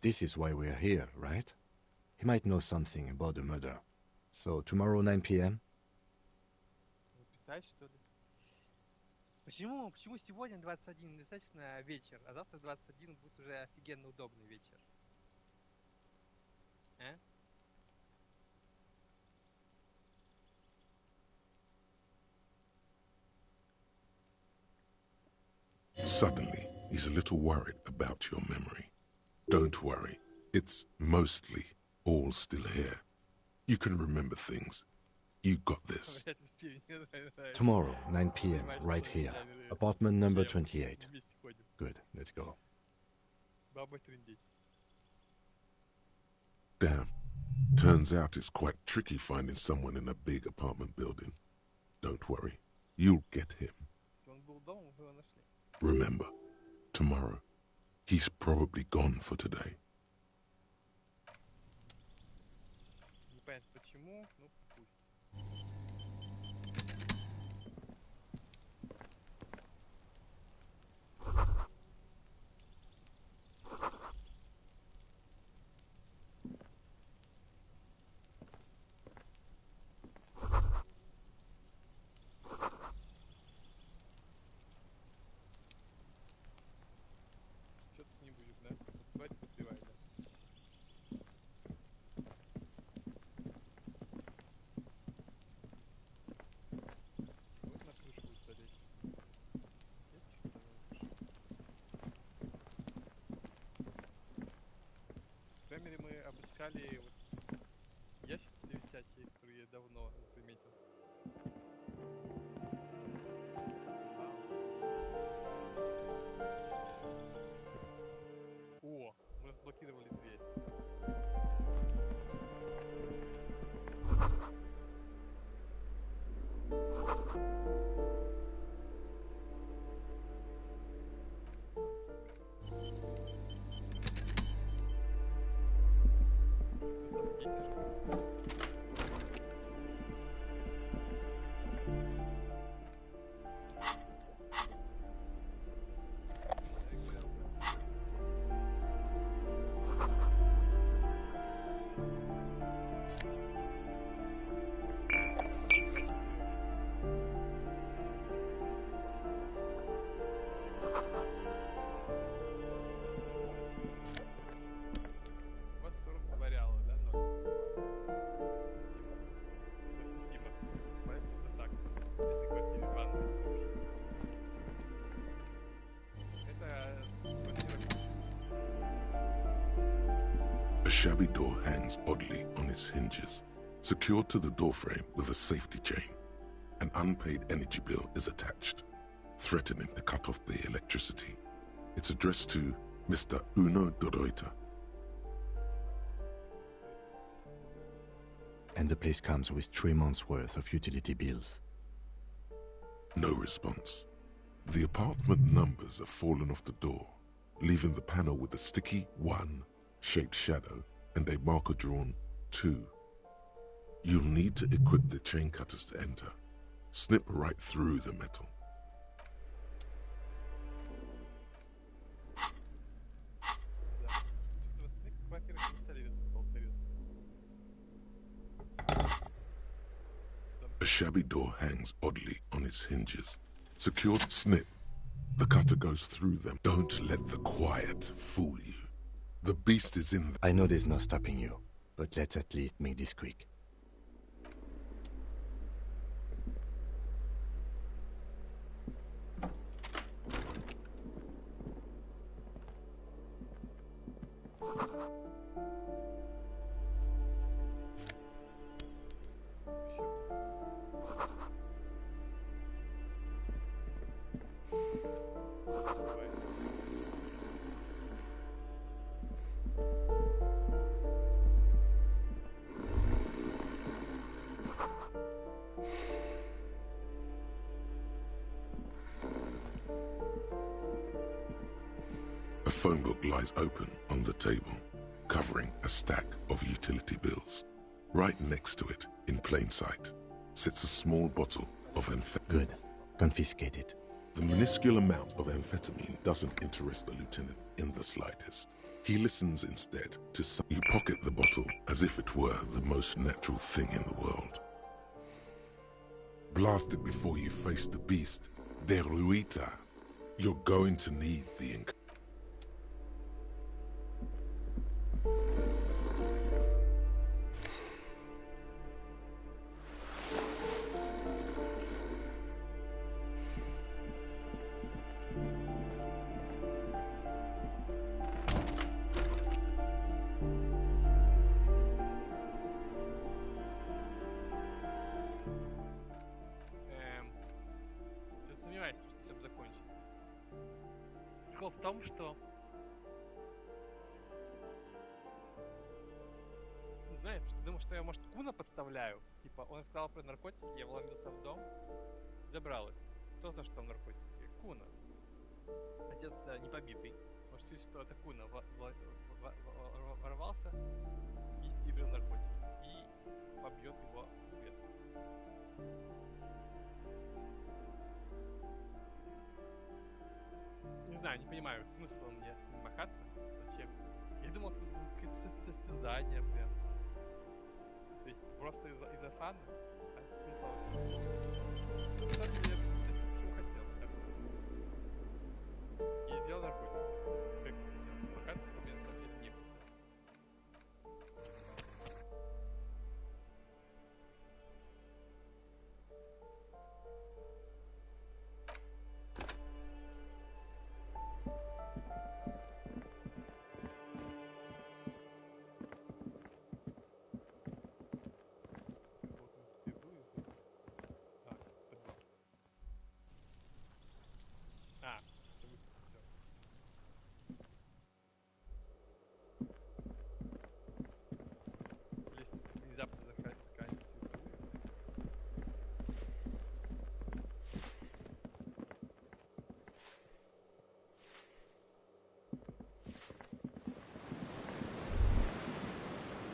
This is why we're here, right? He might know something about the murder. So tomorrow 9 p.m.? Почему сегодня 21 достаточно вечер, а завтра 21 будет уже офигенно удобный вечер? А? Suddenly, he's a little worried about your memory. Don't worry, it's mostly all still here. You can remember things. You got this. Tomorrow, 9 p.m., right here. Apartment number 28. Good, let's go. Damn. Turns out it's quite tricky finding someone in a big apartment building. Don't worry, you'll get him. Remember, tomorrow, he's probably gone for today. Мы обыскали вот ящики висячие, которые я давно приметил. О, мы разблокировали дверь. A shabby door hangs oddly on its hinges, secured to the doorframe with a safety chain. An unpaid energy bill is attached, threatening to cut off the electricity. It's addressed to Mr. Uno Doroita. and the place comes with 3 months' worth of utility bills. No response. The apartment numbers have fallen off the door, leaving the panel with a sticky 1 shaped shadow and a marker drawn 2. You'll need to equip the chain cutters to enter. Snip right through the metal. A shabby door hangs oddly on its hinges. Secured, snip. The cutter goes through them. Don't let the quiet fool you. The beast is in I know there's no stopping you, but let's at least make this quick. A phone book lies open on the table, covering a stack of utility bills. Right next to it, in plain sight, sits a small bottle of amphetamine. Good. Confiscate it. The minuscule amount of amphetamine doesn't interest the lieutenant in the slightest. He listens instead to some. You pocket the bottle as if it were the most natural thing in the world. Blast it before you face the beast. Deruita. You're going to need the ink. Прикол в том, что... Знаешь, думаю, что я, может, Куна подставляю. Типа, он сказал про наркотики, я вломился в дом, забрал их. Кто знает, что там наркотики? Куна. Отец не побитый. Может, все, что это Куна ворвался и стибрил наркотики. И побьет его в ответ. Не знаю, не понимаю, смысла мне с ним махаться. Зачем? Я думал, это будет какое-то состязание, блин. То есть просто из-за фана? А смысла вообще? На самом деле, я чего хотел. И сделал наркотики. Как махаться, у меня там нет не было.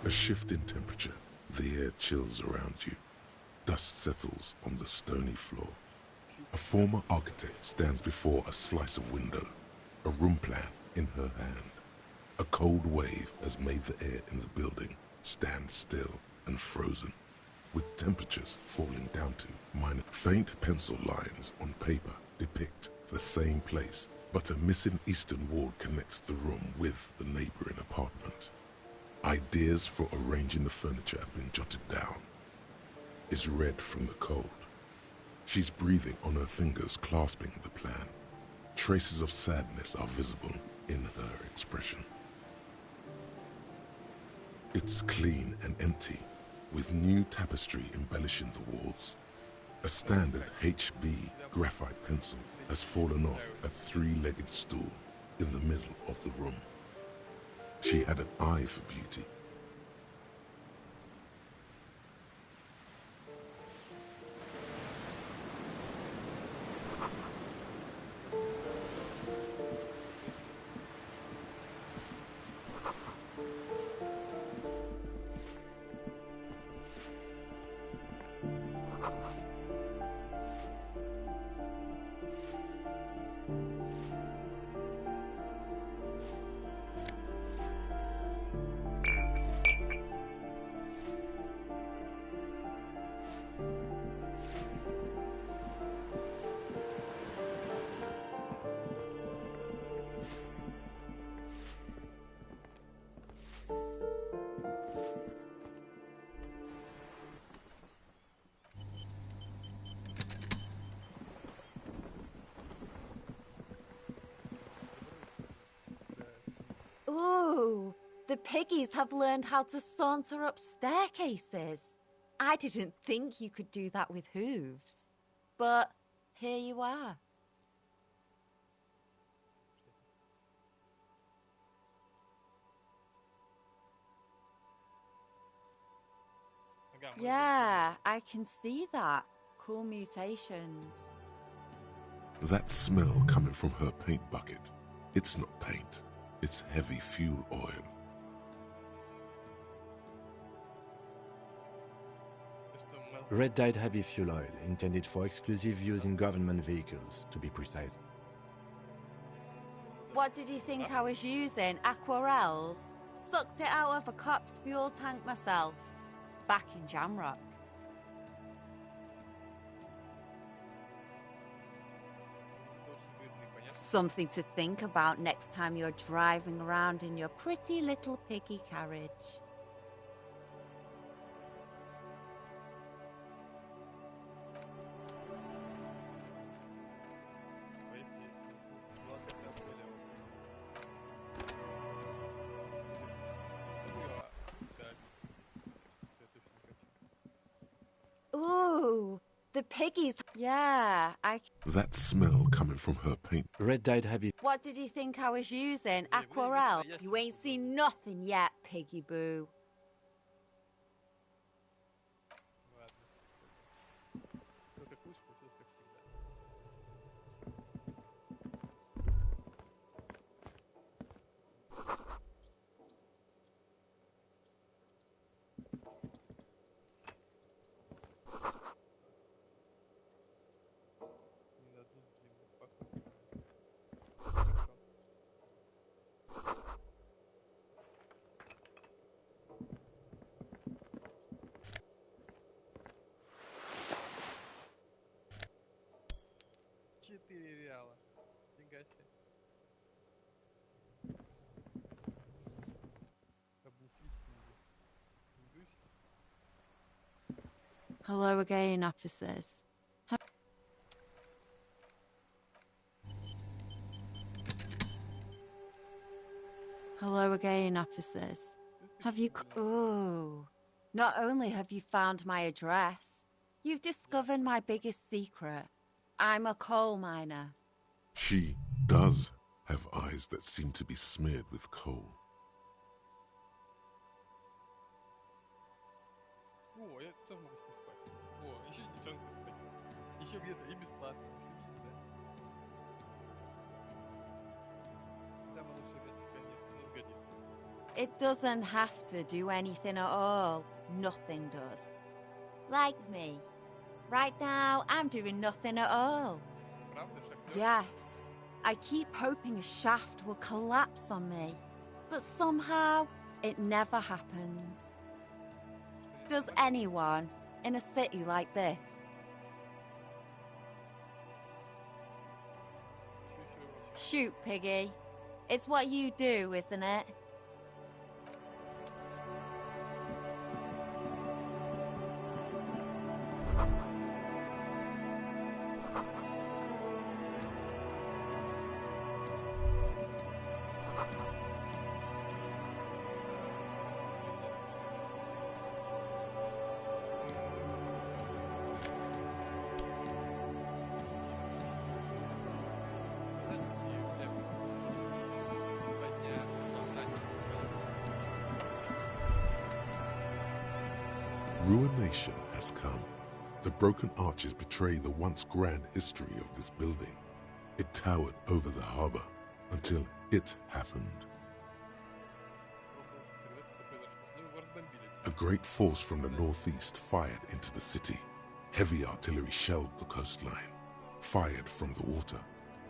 A shift in temperature. The air chills around you. Dust settles on the stony floor. A former architect stands before a slice of window, a room plan in her hand. A cold wave has made the air in the building stand still and frozen, with temperatures falling down to minus. Faint pencil lines on paper depict the same place, but a missing eastern wall connects the room with the neighboring apartment. Ideas for arranging the furniture have been jotted down. Is red from the cold. She's breathing on her fingers, clasping the plan. Traces of sadness are visible in her expression. It's clean and empty, with new tapestry embellishing the walls. A standard HB graphite pencil has fallen off a three-legged stool in the middle of the room. She had an eye for beauty. Ooh, the piggies have learned how to saunter up staircases. I didn't think you could do that with hooves. But here you are. Yeah, I can see that. Cool mutations. That smell coming from her paint bucket. It's not paint. It's heavy fuel oil. Red-dyed heavy fuel oil, intended for exclusive use in government vehicles, to be precise. What did you think I was using? Aquarels? Sucked it out of a cop's fuel tank myself. Back in Jamrock. Something to think about next time you're driving around in your pretty little piggy carriage. Ooh, the piggies. Yeah, That smell coming from her paint. Red-dyed heavy. What did you think I was using? Aquarel? You ain't seen nothing yet, piggy boo. Hello again, officers. Hello again, officers. Have you... Ooh. Not only have you found my address, you've discovered my biggest secret. I'm a coal miner. She does have eyes that seem to be smeared with coal. It doesn't have to do anything at all. Nothing does. Like me. Right now, I'm doing nothing at all. Yes. I keep hoping a shaft will collapse on me. But somehow, it never happens. Does anyone in a city like this? Shoot, Piggy. It's what you do, isn't it? Ruination has come. The broken arches betray the once grand history of this building. It towered over the harbor until it happened. A great force from the northeast fired into the city. Heavy artillery shelled the coastline. Fired from the water,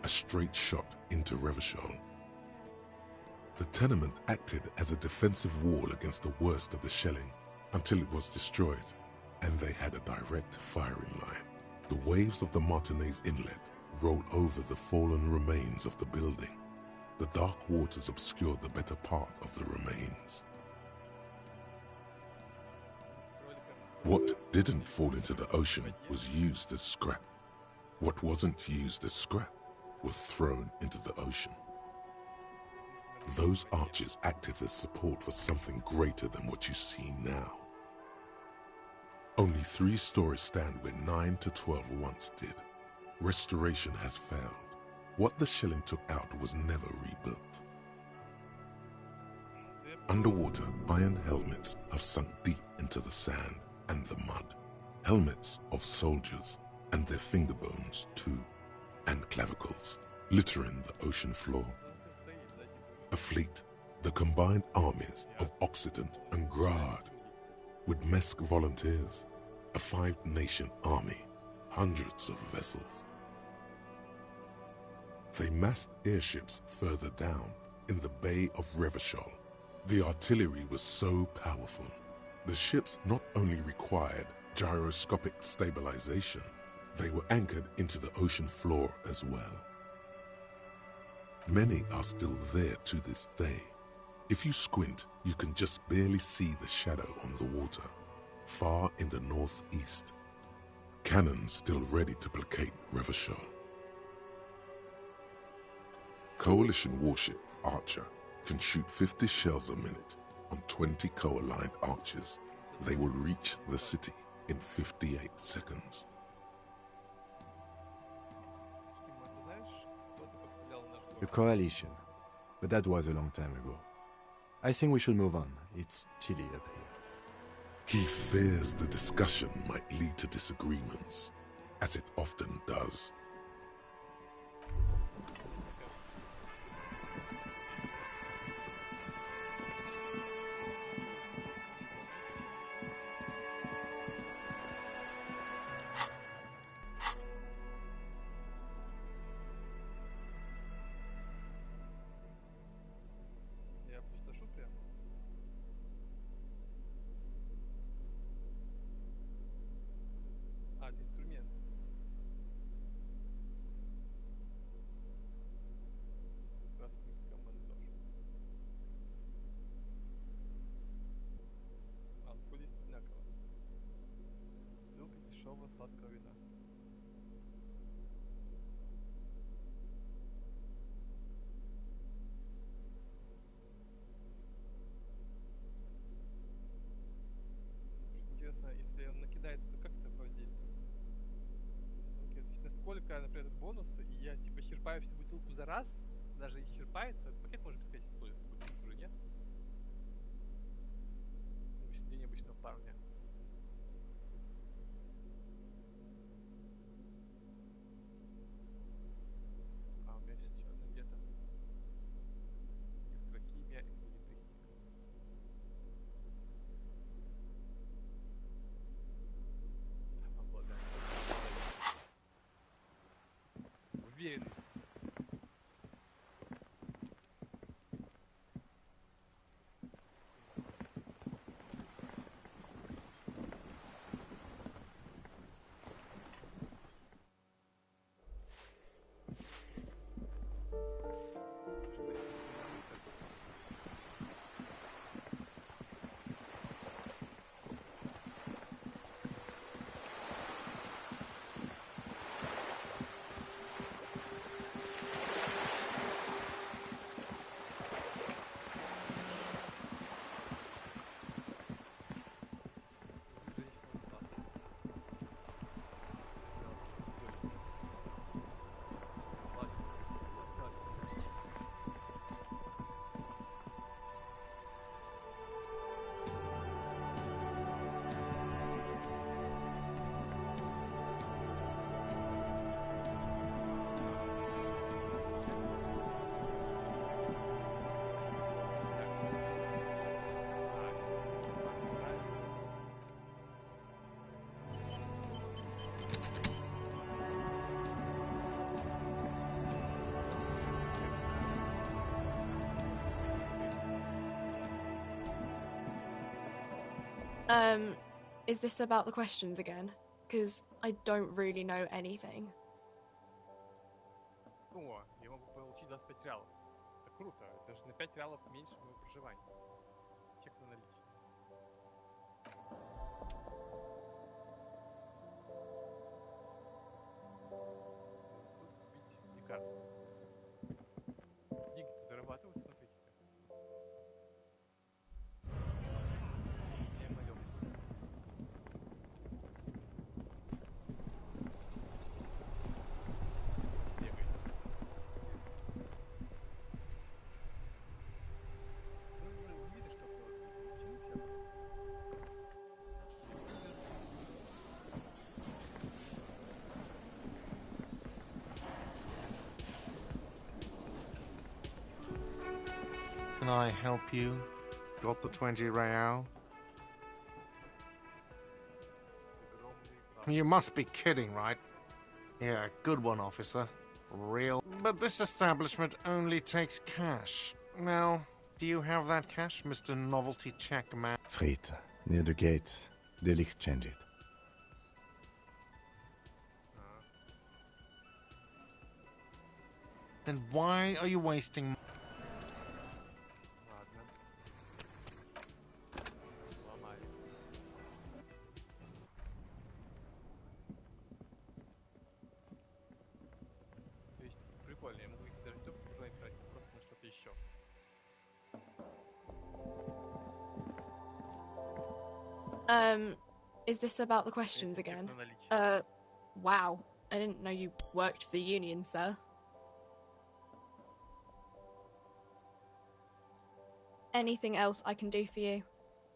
a straight shot into Revachol. The tenement acted as a defensive wall against the worst of the shelling, until it was destroyed, and they had a direct firing line. The waves of the Martinez Inlet rolled over the fallen remains of the building. The dark waters obscured the better part of the remains. What didn't fall into the ocean was used as scrap. What wasn't used as scrap was thrown into the ocean. those arches acted as support for something greater than what you see now. Only 3 stories stand where 9 to 12 once did. Restoration has failed. What the shelling took out was never rebuilt. Underwater, iron helmets have sunk deep into the sand and the mud. Helmets of soldiers and their finger bones too, and clavicles, littering the ocean floor. A fleet, the combined armies of Occident and Grad, with Mesk volunteers, a 5-nation army, hundreds of vessels. They massed airships further down in the Bay of Revachol. The artillery was so powerful. The ships not only required gyroscopic stabilization, they were anchored into the ocean floor as well. Many are still there to this day. If you squint, you can just barely see the shadow on the water, far in the northeast. Cannons still ready to placate Revachol. Coalition warship Archer can shoot 50 shells a minute on 20 co-aligned archers. They will reach the city in 58 seconds. The coalition, but that was a long time ago. I think we should move on. It's chilly up here. He fears the discussion might lead to disagreements, as it often does. Сладкого вина. Интересно, если он накидается, то как это воздействует? Насколько, например, бонусы, и я типа исчерпаю всю бутылку за раз, даже исчерпается, пакет может бесконечно использоваться, бутылку уже нет. День обычного парня. Уверен. Is this about the questions again? Because I don't really know anything. О, я могу получить 25 реалов. Это круто, это же на 5 реалов меньше моего проживания. Чек на наличие. Тут купить лекарства. Деньги-то зарабатываются, смотрите-ка. Can I help you? Got the 20 real? You must be kidding, right? Yeah, good one, officer. Real. But this establishment only takes cash. Now, do you have that cash, Mr. Novelty Check Man? Friet, near the gates. They'll exchange it. Then why are you wasting... Прикольно, я могу их даже не только тратить, просто на что-то еще. Is this about the questions again? Wow. I didn't know you worked for the union, sir. Anything else I can do for you?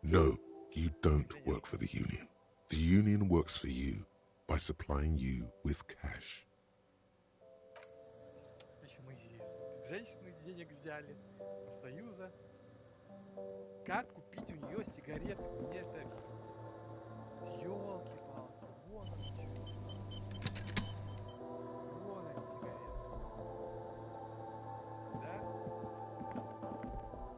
No, you don't work for the union. The union works for you by supplying you with cash. Мы женщины денег взяли, профсоюза. Как купить у нее сигареты? Мне это... Ёлки-палки, вон он чё. Вон они сигареты. Да?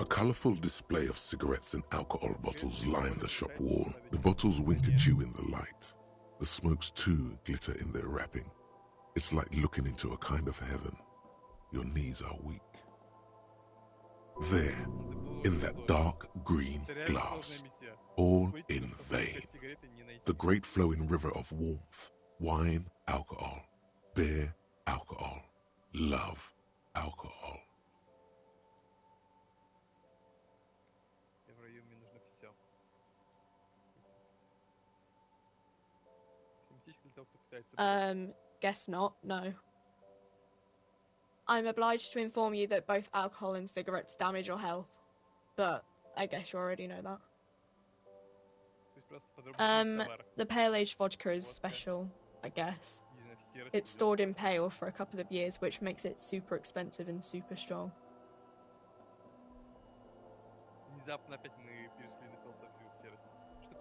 A colourful display of cigarettes and alcohol bottles line the shop wall. The bottles wink at you in the light. The smokes too glitter in their wrapping. It's like looking into a kind of heaven. Your knees are weak. There, in that dark green glass, all in vain. The great flowing river of warmth, wine, alcohol, beer, alcohol, love, alcohol. Guess not, no. I'm obliged to inform you that both alcohol and cigarettes damage your health, but I guess you already know that. The pale aged vodka is special, I guess. It's stored in pale for a couple of years, which makes it super expensive and super strong.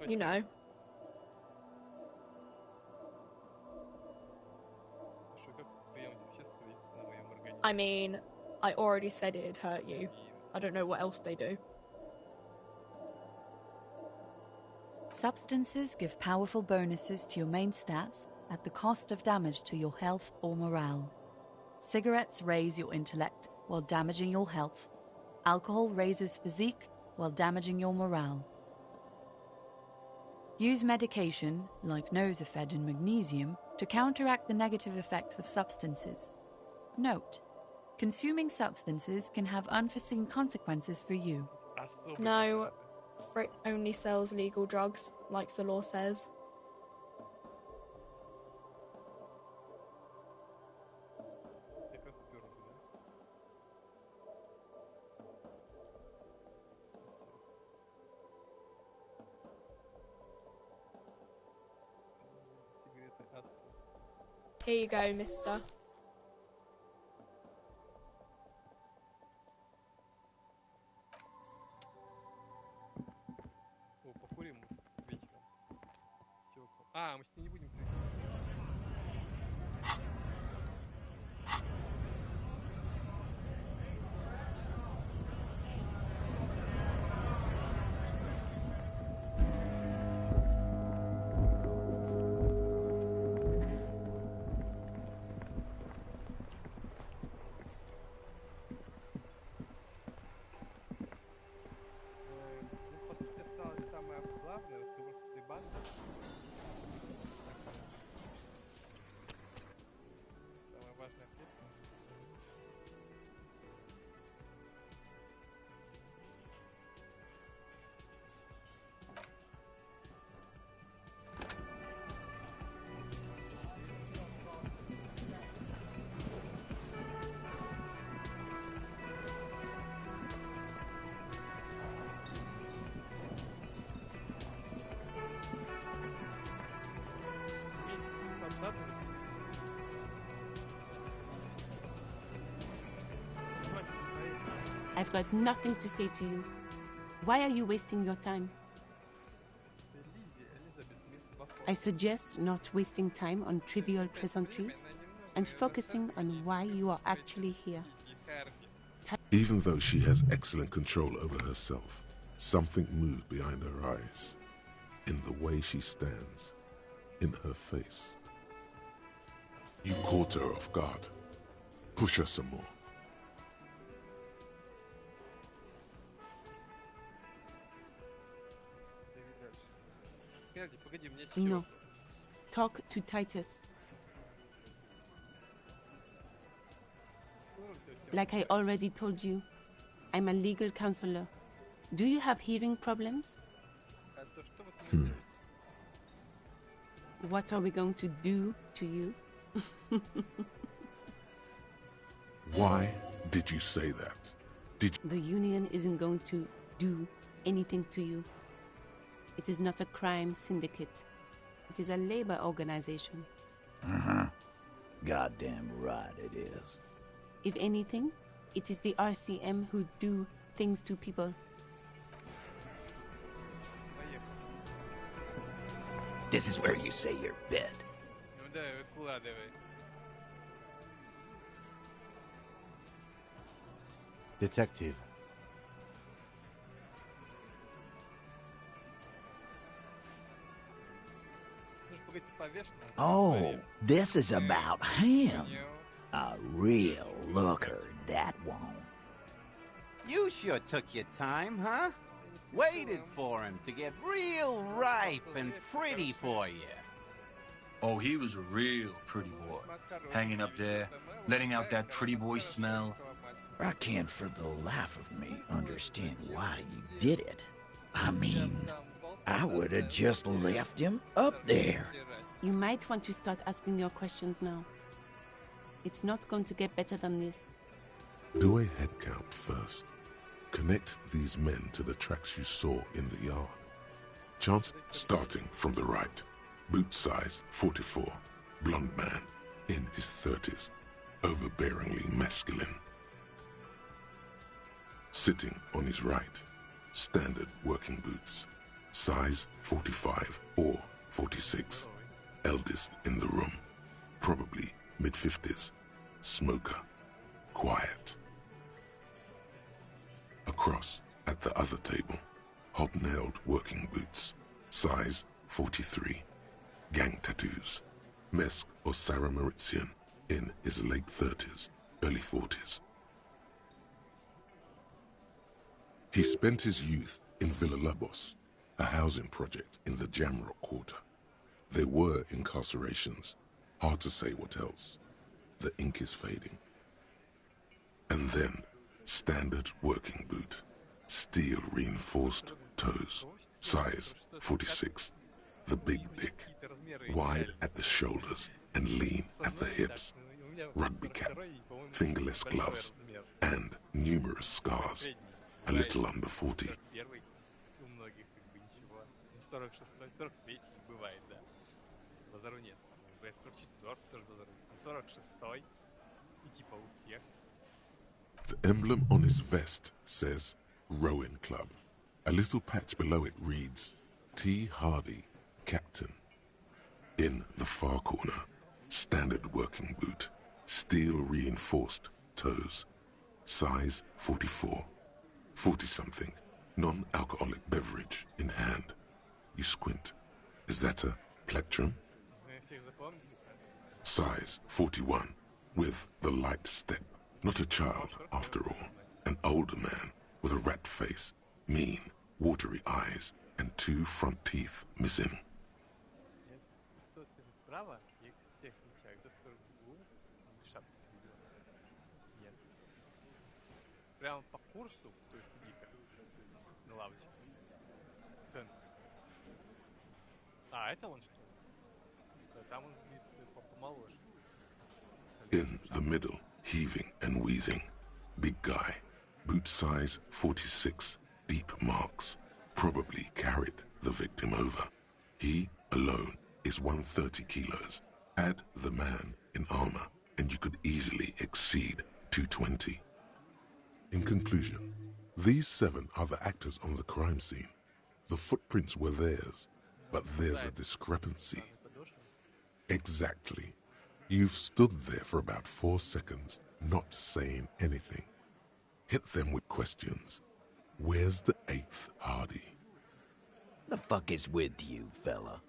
You know. I mean, I already said it'd hurt you. I don't know what else they do. Substances give powerful bonuses to your main stats at the cost of damage to your health or morale. Cigarettes raise your intellect while damaging your health. Alcohol raises physique while damaging your morale. Use medication, like Nosafed and magnesium, to counteract the negative effects of substances. Note: consuming substances can have unforeseen consequences for you. No, Frit only sells legal drugs, like the law says. Here you go, mister. А, мы с ней не будем. По сути, осталось самое главное, разговор с этой бандой. I've got nothing to say to you. Why are you wasting your time? I suggest not wasting time on trivial pleasantries and focusing on why you are actually here. Even though she has excellent control over herself, something moved behind her eyes, in the way she stands, in her face. You caught her off guard. Push her some more. No. Talk to Titus. Like I already told you, I'm a legal counselor. Do you have hearing problems? What are we going to do to you? Why did you say that? The union isn't going to do anything to you. It is not a crime syndicate. It is a labor organization. Goddamn right it is. If anything, it is the RCM who do things to people. This is where you say your bit. Detective. Oh, this is about him. A real looker, that one. You sure took your time, huh? Waited for him to get real ripe and pretty for you. Oh, he was a real pretty boy. Hanging up there, letting out that pretty boy smell. I can't for the life of me understand why you did it. I mean, I would have just left him up there. You might want to start asking your questions now. It's not going to get better than this. Do a head count first. Connect these men to the tracks you saw in the yard. Chance starting from the right. Boot size 44. Blonde man in his 30s. Overbearingly masculine. Sitting on his right. Standard working boots. Size 45 or 46. Eldest in the room. Probably mid-50s. Smoker. Quiet. Across at the other table. Hobnailed working boots. Size 43. Gang tattoos. Mesk or Sarah Mauritian in his late 30s, early 40s. He spent his youth in Villa Labos, a housing project in the Jamrock Quarter. There were incarcerations. Hard to say what else. The ink is fading. And then, standard working boot. Steel reinforced toes. Size 46. The big dick. Wide at the shoulders and lean at the hips. Rugby cap. Fingerless gloves. And numerous scars. A little under 40. The emblem on his vest says Rowing Club. A little patch below it reads T. Hardy, Captain. In the far corner, standard working boot, steel reinforced toes, size 44, 40-something, non-alcoholic beverage in hand. You squint. Is that a plectrum? Size 41, with the light step. Not a child, after all. An older man with a rat face, mean, watery eyes, and 2 front teeth missing. In the middle, heaving and wheezing. Big guy. Boot size 46. Deep marks. Probably carried the victim over. He, alone, is 130 kilos. Add the man in armor, and you could easily exceed 220. In conclusion, these 7 are the actors on the crime scene. The footprints were theirs, but there's a discrepancy. Exactly. You've stood there for about 4 seconds, not saying anything. Hit them with questions. Where's the 8th Hardy? The fuck is with you, fella?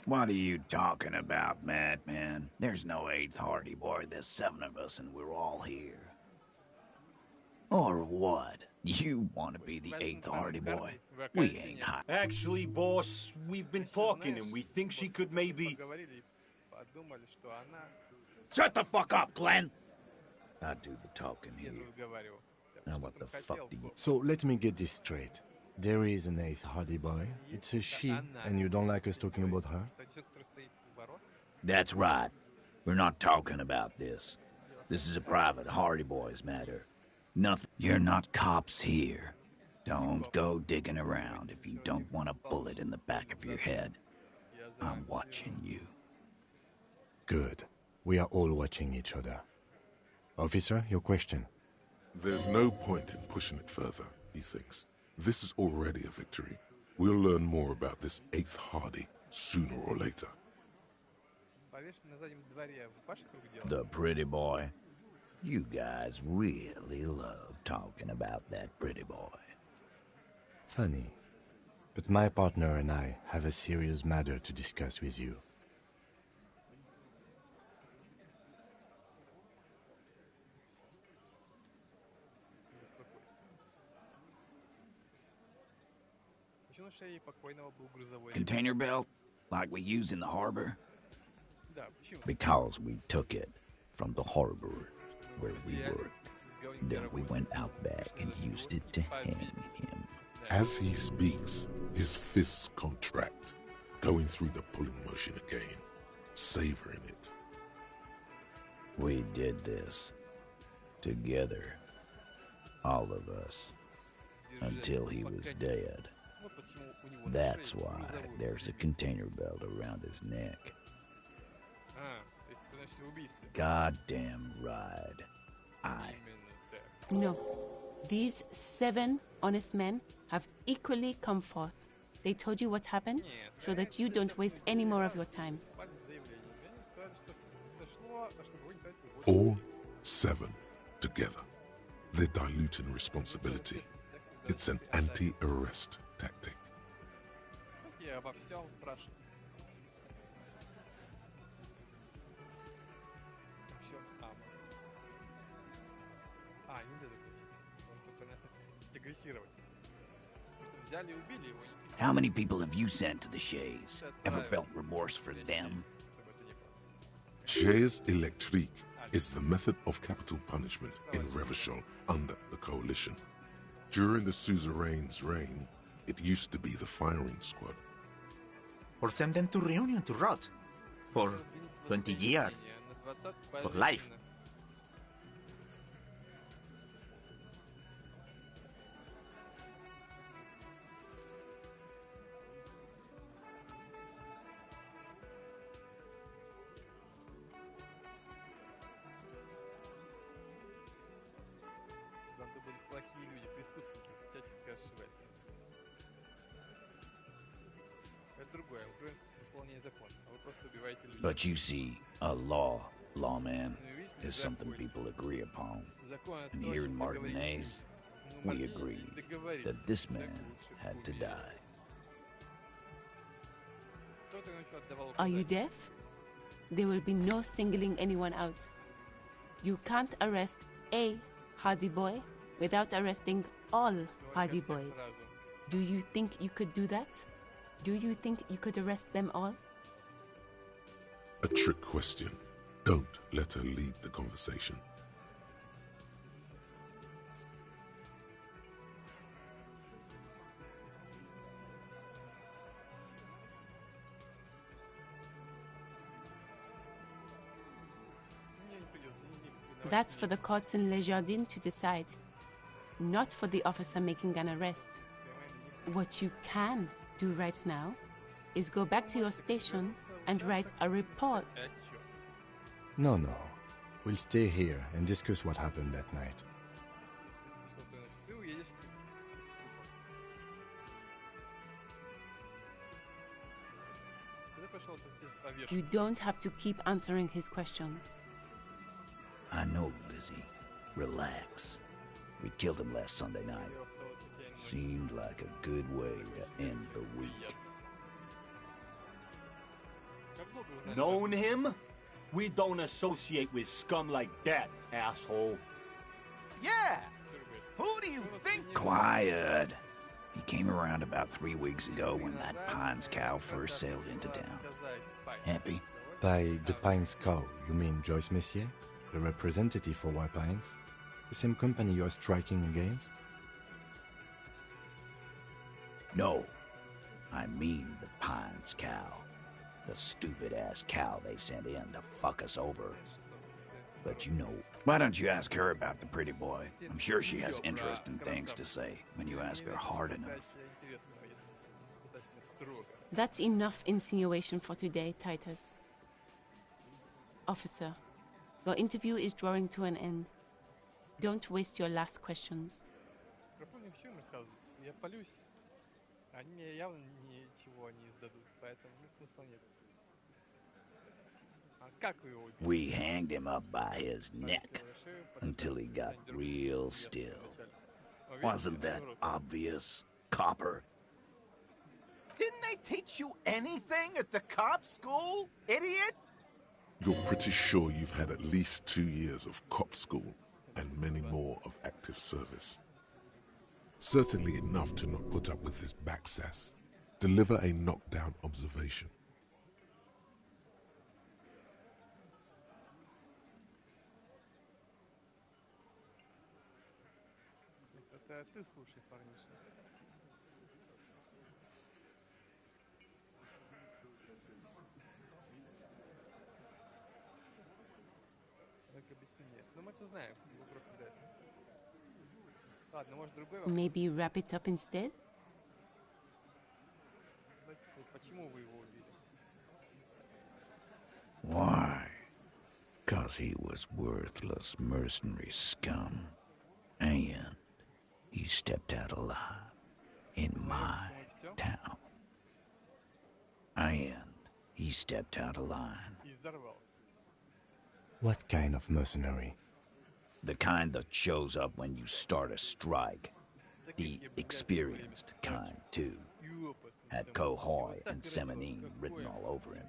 What are you talking about, madman? There's no 8th Hardy boy. There's 7 of us and we're all here. Or what? You want to be the 8th Hardy boy? We ain't hot. Actually, boss, we've been talking and we think she could maybe... Shut the fuck up, Glenn! I do the talking here. Now what the fuck do you... So let me get this straight. There is an 8th Hardy boy. It's a she, and you don't like us talking about her? That's right. We're not talking about this. This is a private Hardy Boys matter. Nothing. You're not cops here. Don't go digging around if you don't want a bullet in the back of your head. I'm watching you. Good. We are all watching each other. Officer, your question. There's no point in pushing it further, he thinks. This is already a victory. We'll learn more about this 8th Hardy sooner or later. The pretty boy. You guys really love talking about that pretty boy. Funny. But my partner and I have a serious matter to discuss with you. Container belt? Like we use in the harbor? Because we took it from the harbor where we worked. Then we went out back and used it to hang him. As he speaks, his fists contract, going through the pulling motion again, savoring it. We did this together, all of us, until he was dead. That's why there's a container belt around his neck. Goddamn right. No. These 7 honest men have equally come forth. They told you what happened so that you don't waste any more of your time. All 7 together. They're diluting responsibility. It's an anti-arrest tactic. How many people have you sent to the Shays? Ever felt remorse for them? Shays électriques is the method of capital punishment in Revachol under the Coalition. During the suzerain's reign, it used to be the firing squad. Or send them to Reunion to rot. For 20 years. For life. But you see, a lawman, is something people agree upon. And here in Martinez, we agreed that this man had to die. Are you deaf? There will be no singling anyone out. You can't arrest a Hardy boy without arresting all Hardy boys. Do you think you could do that? Do you think you could arrest them all? A trick question. Don't let her lead the conversation. That's for the courts in Les Jardins to decide, not for the officer making an arrest. What you can do right now is go back to your station and write a report. No. We'll stay here and discuss what happened that night. You don't have to keep answering his questions. I know, Lizzie. Relax. We killed him last Sunday night. Seemed like a good way to end the week. Known him? We don't associate with scum like that, asshole. Yeah! Who do you think? Quiet. He came around about 3 weeks ago when that Pines cow first sailed into town. Happy? By the Pines cow, you mean Joyce Messier? The representative for White Pines? The same company you're striking against? No. I mean the Pines cow. The stupid-ass cow they sent in to fuck us over. But you know... Why don't you ask her about the pretty boy? I'm sure she has interesting things to say when you ask her hard enough. That's enough insinuation for today, Titus. Officer, your interview is drawing to an end. Don't waste your last questions. We hanged him up by his neck until he got real still. Wasn't that obvious, copper? Didn't they teach you anything at the cop school, idiot? You're pretty sure you've had at least 2 years of cop school and many more of active service. Certainly enough to not put up with this backsass. Deliver a knockdown observation. Ты слушай, парниша. Ну мы-то знаем, вокруг кидает. Ладно, может другой вопрос. Maybe wrap it up instead? Почему вы его убили? Why? 'Cause he was worthless mercenary scum. And he stepped out alive in my town. And he stepped out alive. What kind of mercenary? The kind that shows up when you start a strike. The experienced kind, too. Had Cohoy and Semenine written all over him.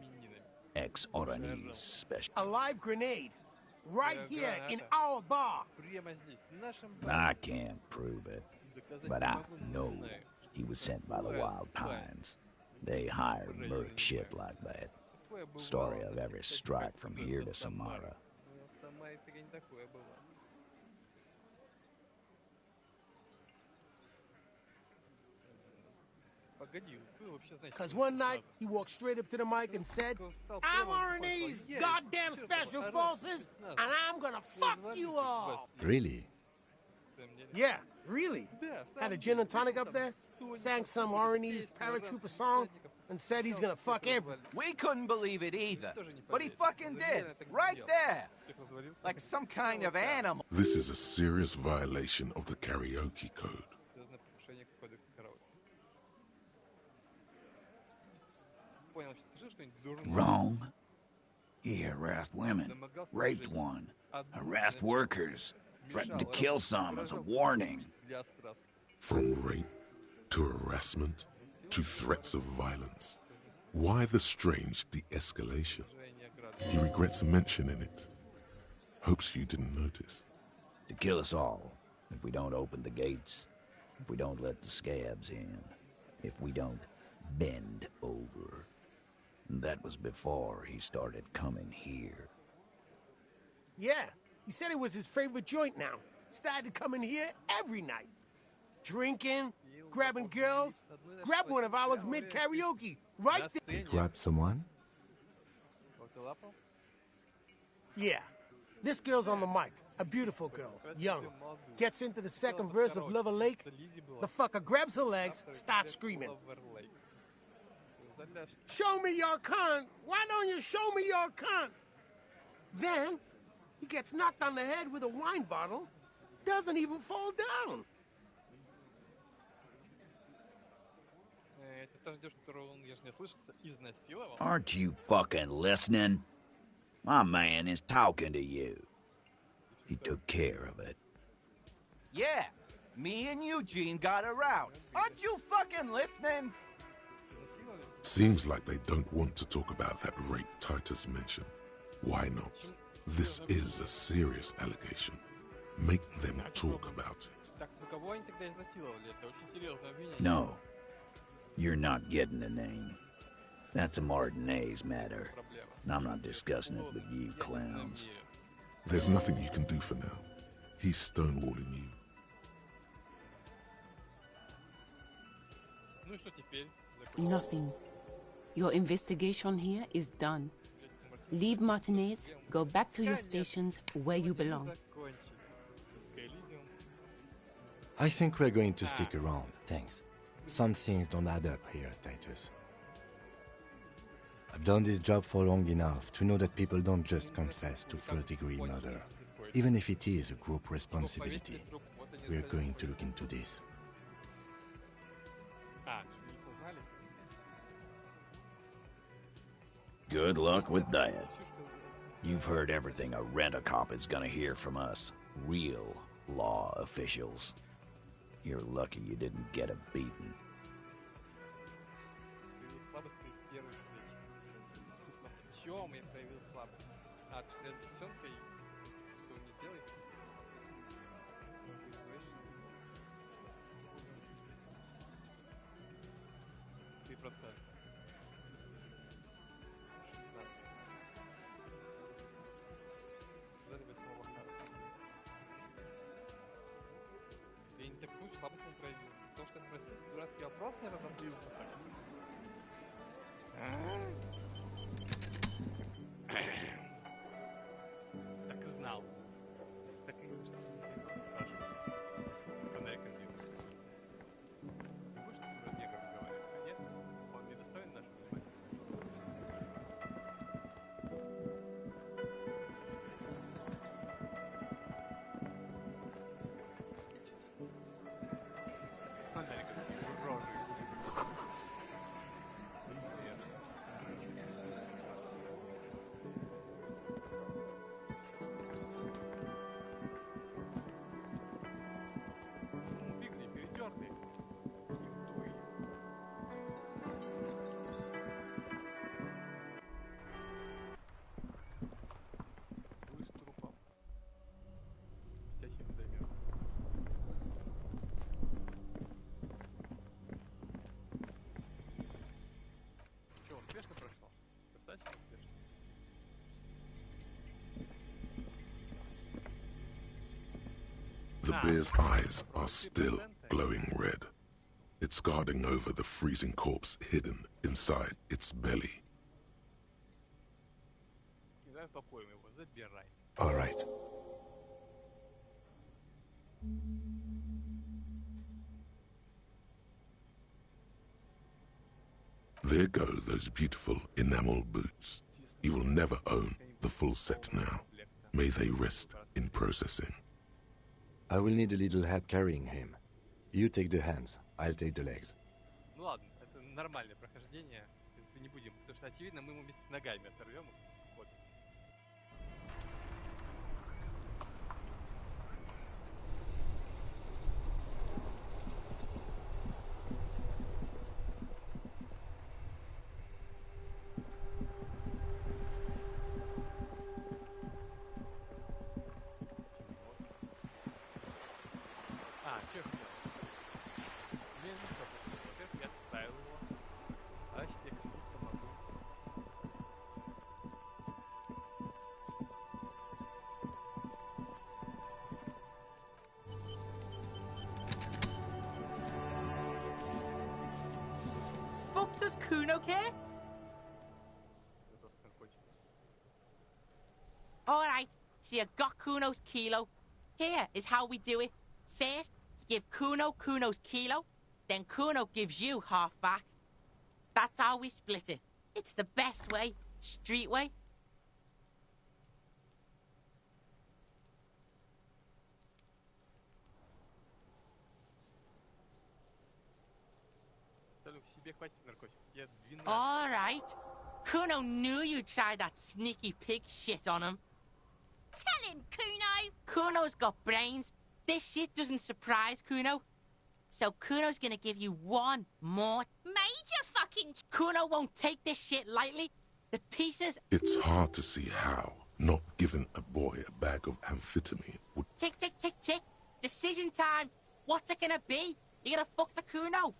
Ex-Oranese special. A live grenade! Right here in our bar! I can't prove it, but I know he was sent by the Wild Pines. They hired merc shit like that. Story of every strike from here to Samara. Because one night, he walked straight up to the mic and said, I'm R&E's goddamn special forces, and I'm gonna fuck you all! Really? Yeah, really. Had a gin and tonic up there, sang some R&E's paratrooper song, and said he's gonna fuck everyone. We couldn't believe it either, but he fucking did, right there! Like some kind of animal. This is a serious violation of the karaoke code. Wrong. He harassed women, raped one, harassed workers, threatened to kill some as a warning. From rape to harassment to threats of violence. Why the strange de-escalation? He regrets mentioning it. Hopes you didn't notice. To kill us all, if we don't open the gates, if we don't let the scabs in, if we don't bend over. That was before he started coming here. Yeah, he said it was his favorite joint now. Started coming here every night. Drinking, grabbing girls. Grabbed one of ours mid-karaoke, right there. You grabbed someone? Yeah. This girl's on the mic. A beautiful girl. Young. Gets into the second verse of Lover Lake. The fucker grabs her legs, starts screaming. Show me your cunt! Why don't you show me your cunt? Then, he gets knocked on the head with a wine bottle, doesn't even fall down. Aren't you fucking listening? My man is talking to you. He took care of it. Yeah, me and Eugene got around. Aren't you fucking listening? Seems like they don't want to talk about that rape Titus mentioned. Why not? This is a serious allegation. Make them talk about it. No. You're not getting the name. That's a Martinez matter. And I'm not discussing it with you clowns. There's nothing you can do for now. He's stonewalling you. Nothing. Your investigation here is done. Leave Martinez, go back to your stations where you belong. I think we're going to stick around, thanks. Some things don't add up here, Titus. I've done this job for long enough to know that people don't just confess to first-degree murder. Even if it is a group responsibility, we're going to look into this. Good luck with that. You've heard everything a rent-a-cop is gonna hear from us, real law officials. You're lucky you didn't get a beating. The bear's eyes are still glowing red. It's guarding over the freezing corpse hidden inside its belly. All right. There go those beautiful enamel boots. You will never own the full set now. May they rest in processing. I will need a little help carrying him. You take the hands, I'll take the legs. Ну ладно, это нормальное прохождение. Не будем, потому что очевидно мы ему вместе с ногами оторвем их. Вот. Does Kuno care? Alright, so you got Kuno's kilo. Here is how we do it. First, you give Kuno Kuno's kilo, then Kuno gives you half back. That's how we split it. It's the best way. Street way. All right. Kuno knew you'd try that sneaky pig shit on him. Tell him, Kuno! Kuno's got brains. This shit doesn't surprise Kuno. So Kuno's gonna give you one more... Major fucking... Kuno won't take this shit lightly. The pieces... It's hard to see how not giving a boy a bag of amphetamine would... Tick, tick, tick, tick. Decision time. What's it gonna be? You gonna fuck the Kuno?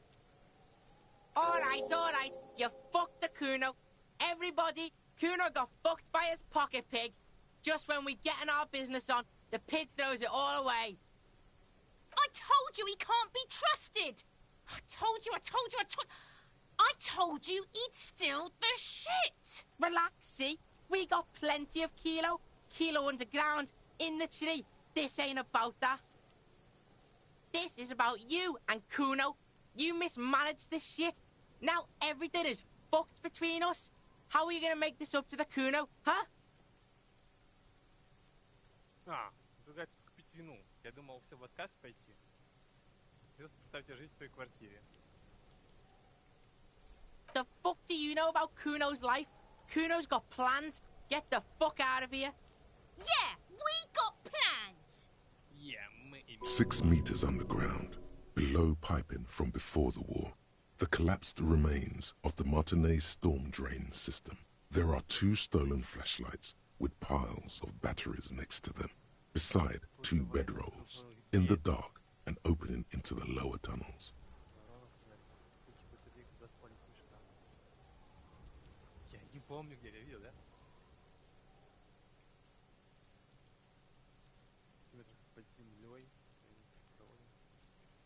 All right. You fucked the Kuno. Everybody, Kuno got fucked by his pocket pig. Just when we getting our business on, the pig throws it all away. I told you he can't be trusted. I told you he'd steal the shit. Relax, see? We got plenty of Kilo. Kilo underground, in the tree. This ain't about that. This is about you and Kuno. You mismanaged this shit. Now everything is fucked between us. How are you gonna make this up to the Kuno, huh? Предлагать купить вину. Я думал, все в отказ пойти. Просто представьте жизнь в той квартире. The fuck do you know about Kuno's life? Kuno's got plans. Get the fuck out of here. Yeah, we got plans. Yeah, 6 meters underground, below piping from before the war, the collapsed remains of the Martinez storm drain system. There are 2 stolen flashlights with piles of batteries next to them, beside 2 bedrolls, in the dark and opening into the lower tunnels.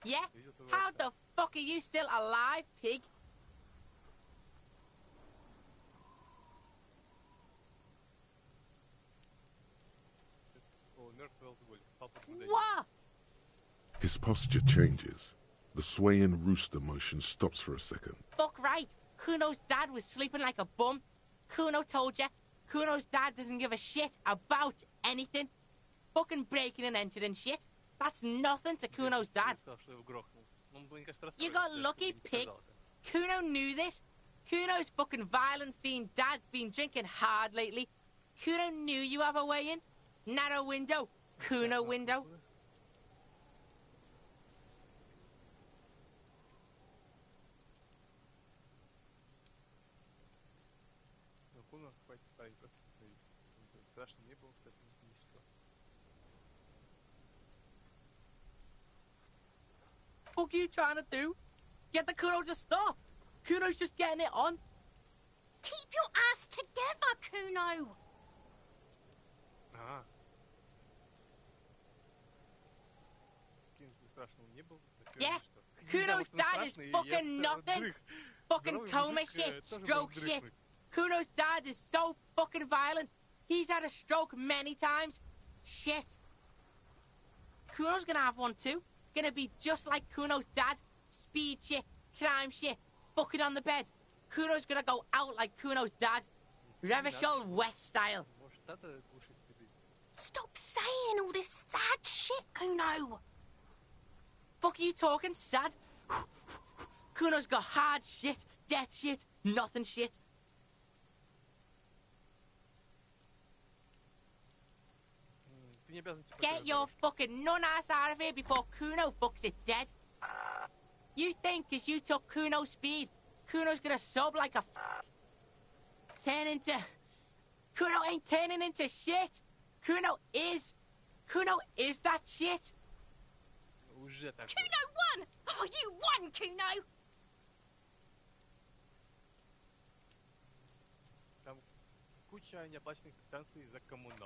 Yeah? How the fuck are you still alive, pig? What? His posture changes. The swaying rooster motion stops for a second. Fuck right. Kuno's dad was sleeping like a bum. Kuno told ya. Kuno's dad doesn't give a shit about anything. Fucking breaking and entering shit. That's nothing to Kuno's dad. You got lucky, pig. Kuno knew this. Kuno's fucking violent fiend dad's been drinking hard lately. Kuno knew you have a way in. Narrow window. Kuno window. What are you trying to do? Get the Kuno to stop. Kuno's just getting it on. Keep your ass together, Kuno. Yeah, Kuno's dad is fucking nothing. Fucking coma shit, stroke shit. Kuno's dad is so fucking violent. He's had a stroke many times. Shit. Kuno's gonna have one too. Gonna be just like Kuno's dad. Speed shit, crime shit, fucking on the bed. Kuno's gonna go out like Kuno's dad. Revachol West style. Stop saying all this sad shit, Kuno. Fuck are you talking, sad? Kuno's got hard shit, death shit, nothing shit. Get your fucking nun-ass out of here before Kuno fucks it dead. You think cause you took Kuno's speed, Kuno's gonna sub like a turn into... Kuno ain't turning into shit. Kuno is that shit. Kuno won! Oh, you won, Kuno!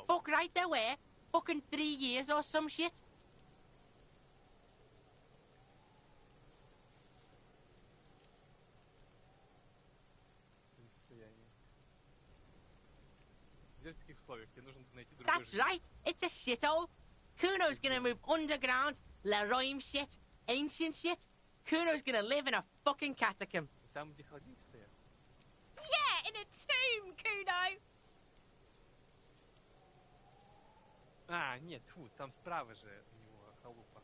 Fuck right there were. Fucking 3 years or some shit. That's right, it's a shithole. Kuno's gonna move underground, Leroy shit, ancient shit. Kuno's gonna live in a fucking catacomb. in a tomb, Kuno! А, нет, фу, там справа же у него халупа.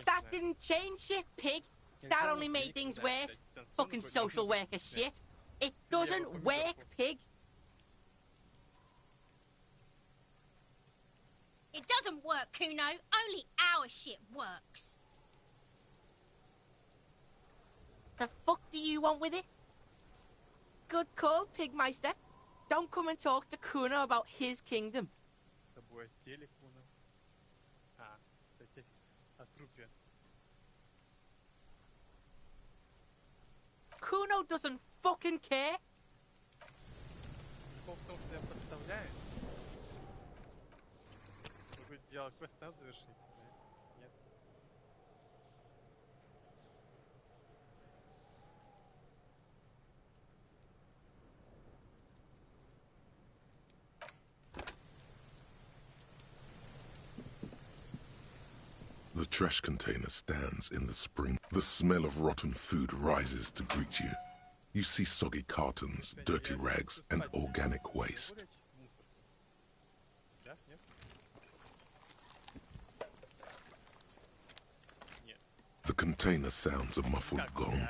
That didn't change shit, pig. That only made things worse. Fucking social worker shit. It doesn't work, pig. It doesn't work, Kuno. Only our shit works. The fuck do you want with it? Good call, Pigmeister. Don't come and talk to Kuno about his kingdom. Kuno doesn't fucking care. The trash container stands in the spring. The smell of rotten food rises to greet you. You see soggy cartons, dirty rags, and organic waste. The container sounds a muffled gong.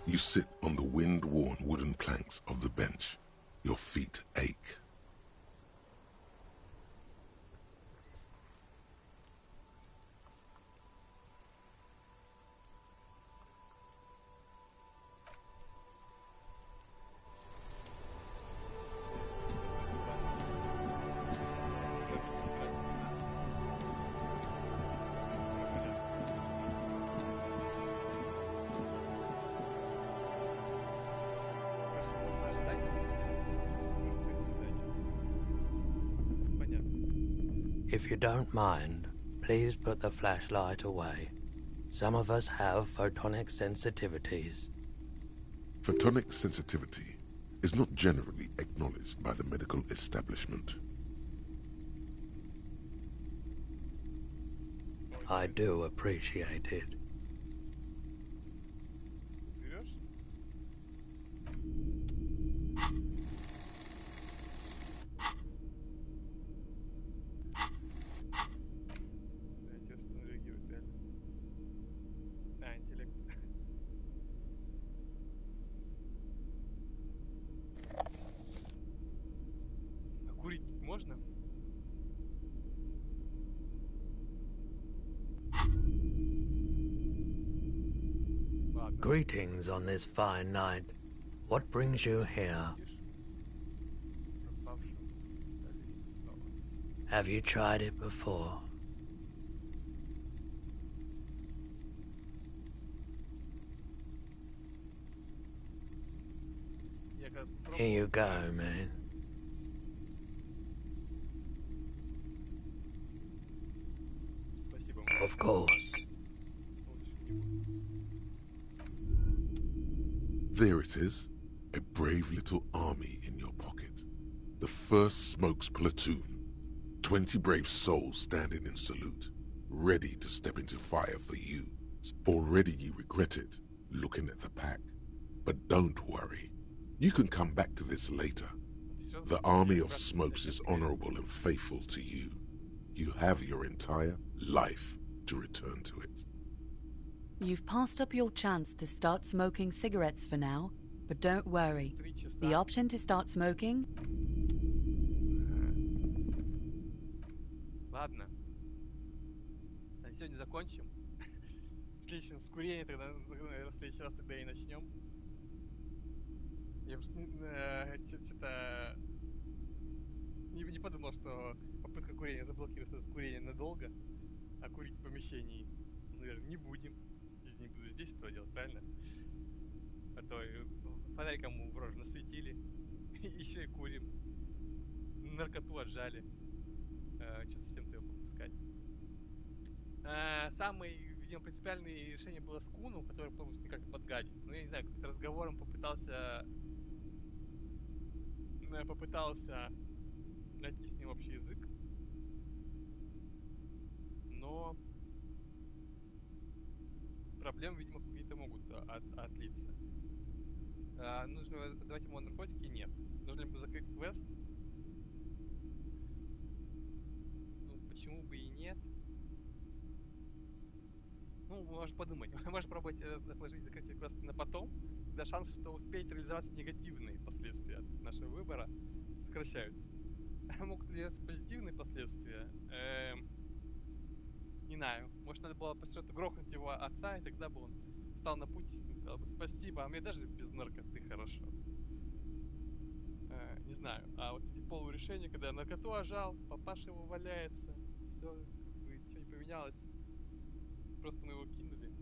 You sit on the wind-worn wooden planks of the bench. Your feet ache. If you don't mind, please put the flashlight away. Some of us have photonic sensitivities. Photonic sensitivity is not generally acknowledged by the medical establishment. I do appreciate it. Можно? Greetings on this fine night. What brings you here? Have you tried it before? Here you go, man. Of course. There it is, a brave little army in your pocket. The 1st Smokes platoon. 20 brave souls standing in salute, ready to step into fire for you. Already you regret it, looking at the pack. But don't worry, you can come back to this later. The army of Smokes is honorable and faithful to you. You have your entire life to return to it. You've passed up your chance to start smoking cigarettes for now, but don't worry. The option to start smoking... Ладно. закончим. В следующем с курения тогда, наверное, в следующий раз тогда и начнем. Я просто что-то не подумал, что попытка курения заблокируется с курения надолго, а курить в помещении, наверное, не будем. Я не буду здесь этого делать, правильно? А то фонариком в рожу насветили, еще и курим. Наркоту отжали. Что совсем-то его попускать. Самое, видимо, принципиальное решение было с Куну, который полностью никак не подгадить. Ну, я не знаю, как-то разговором попытался найти с ним общий язык. Но проблемы, видимо, какие-то могут отлиться. Нужно давать ему наркотики? Нет. Нужно ли закрыть квест? Ну, почему бы и нет? Ну, можно подумать. Можно пробовать отложить закрытие квеста на потом, когда шанс, что успеет реализоваться негативные последствия от нашего выбора, сокращаются. Могут ли это позитивные последствия? Не знаю. Может, надо было по сюжету грохнуть его отца, и тогда бы он встал на путь и сказал бы: спасибо, а мне даже без наркоты хорошо. Не знаю. А вот эти полурешения, когда наркоту ожал, папаша его валяется, все, как бы ничего не поменялось. Просто мы его кинули.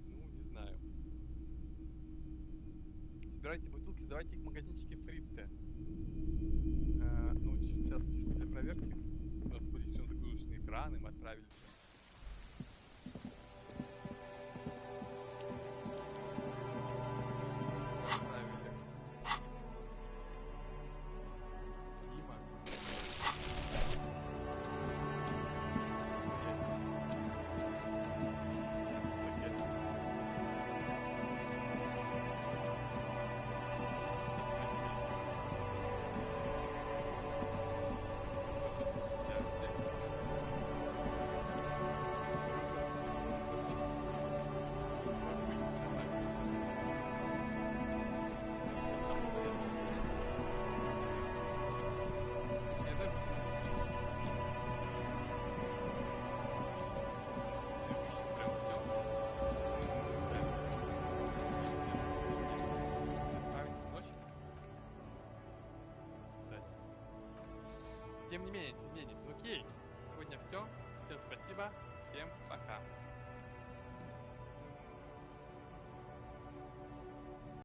Ну, не знаю. Собирайте бутылки, сдавайте их в магазинчике Фритте. Ну, сейчас чисто для проверки. У нас были все загрузочные экраны, мы отправили. Тем не менее, окей. Сегодня все. Всем спасибо. Всем пока.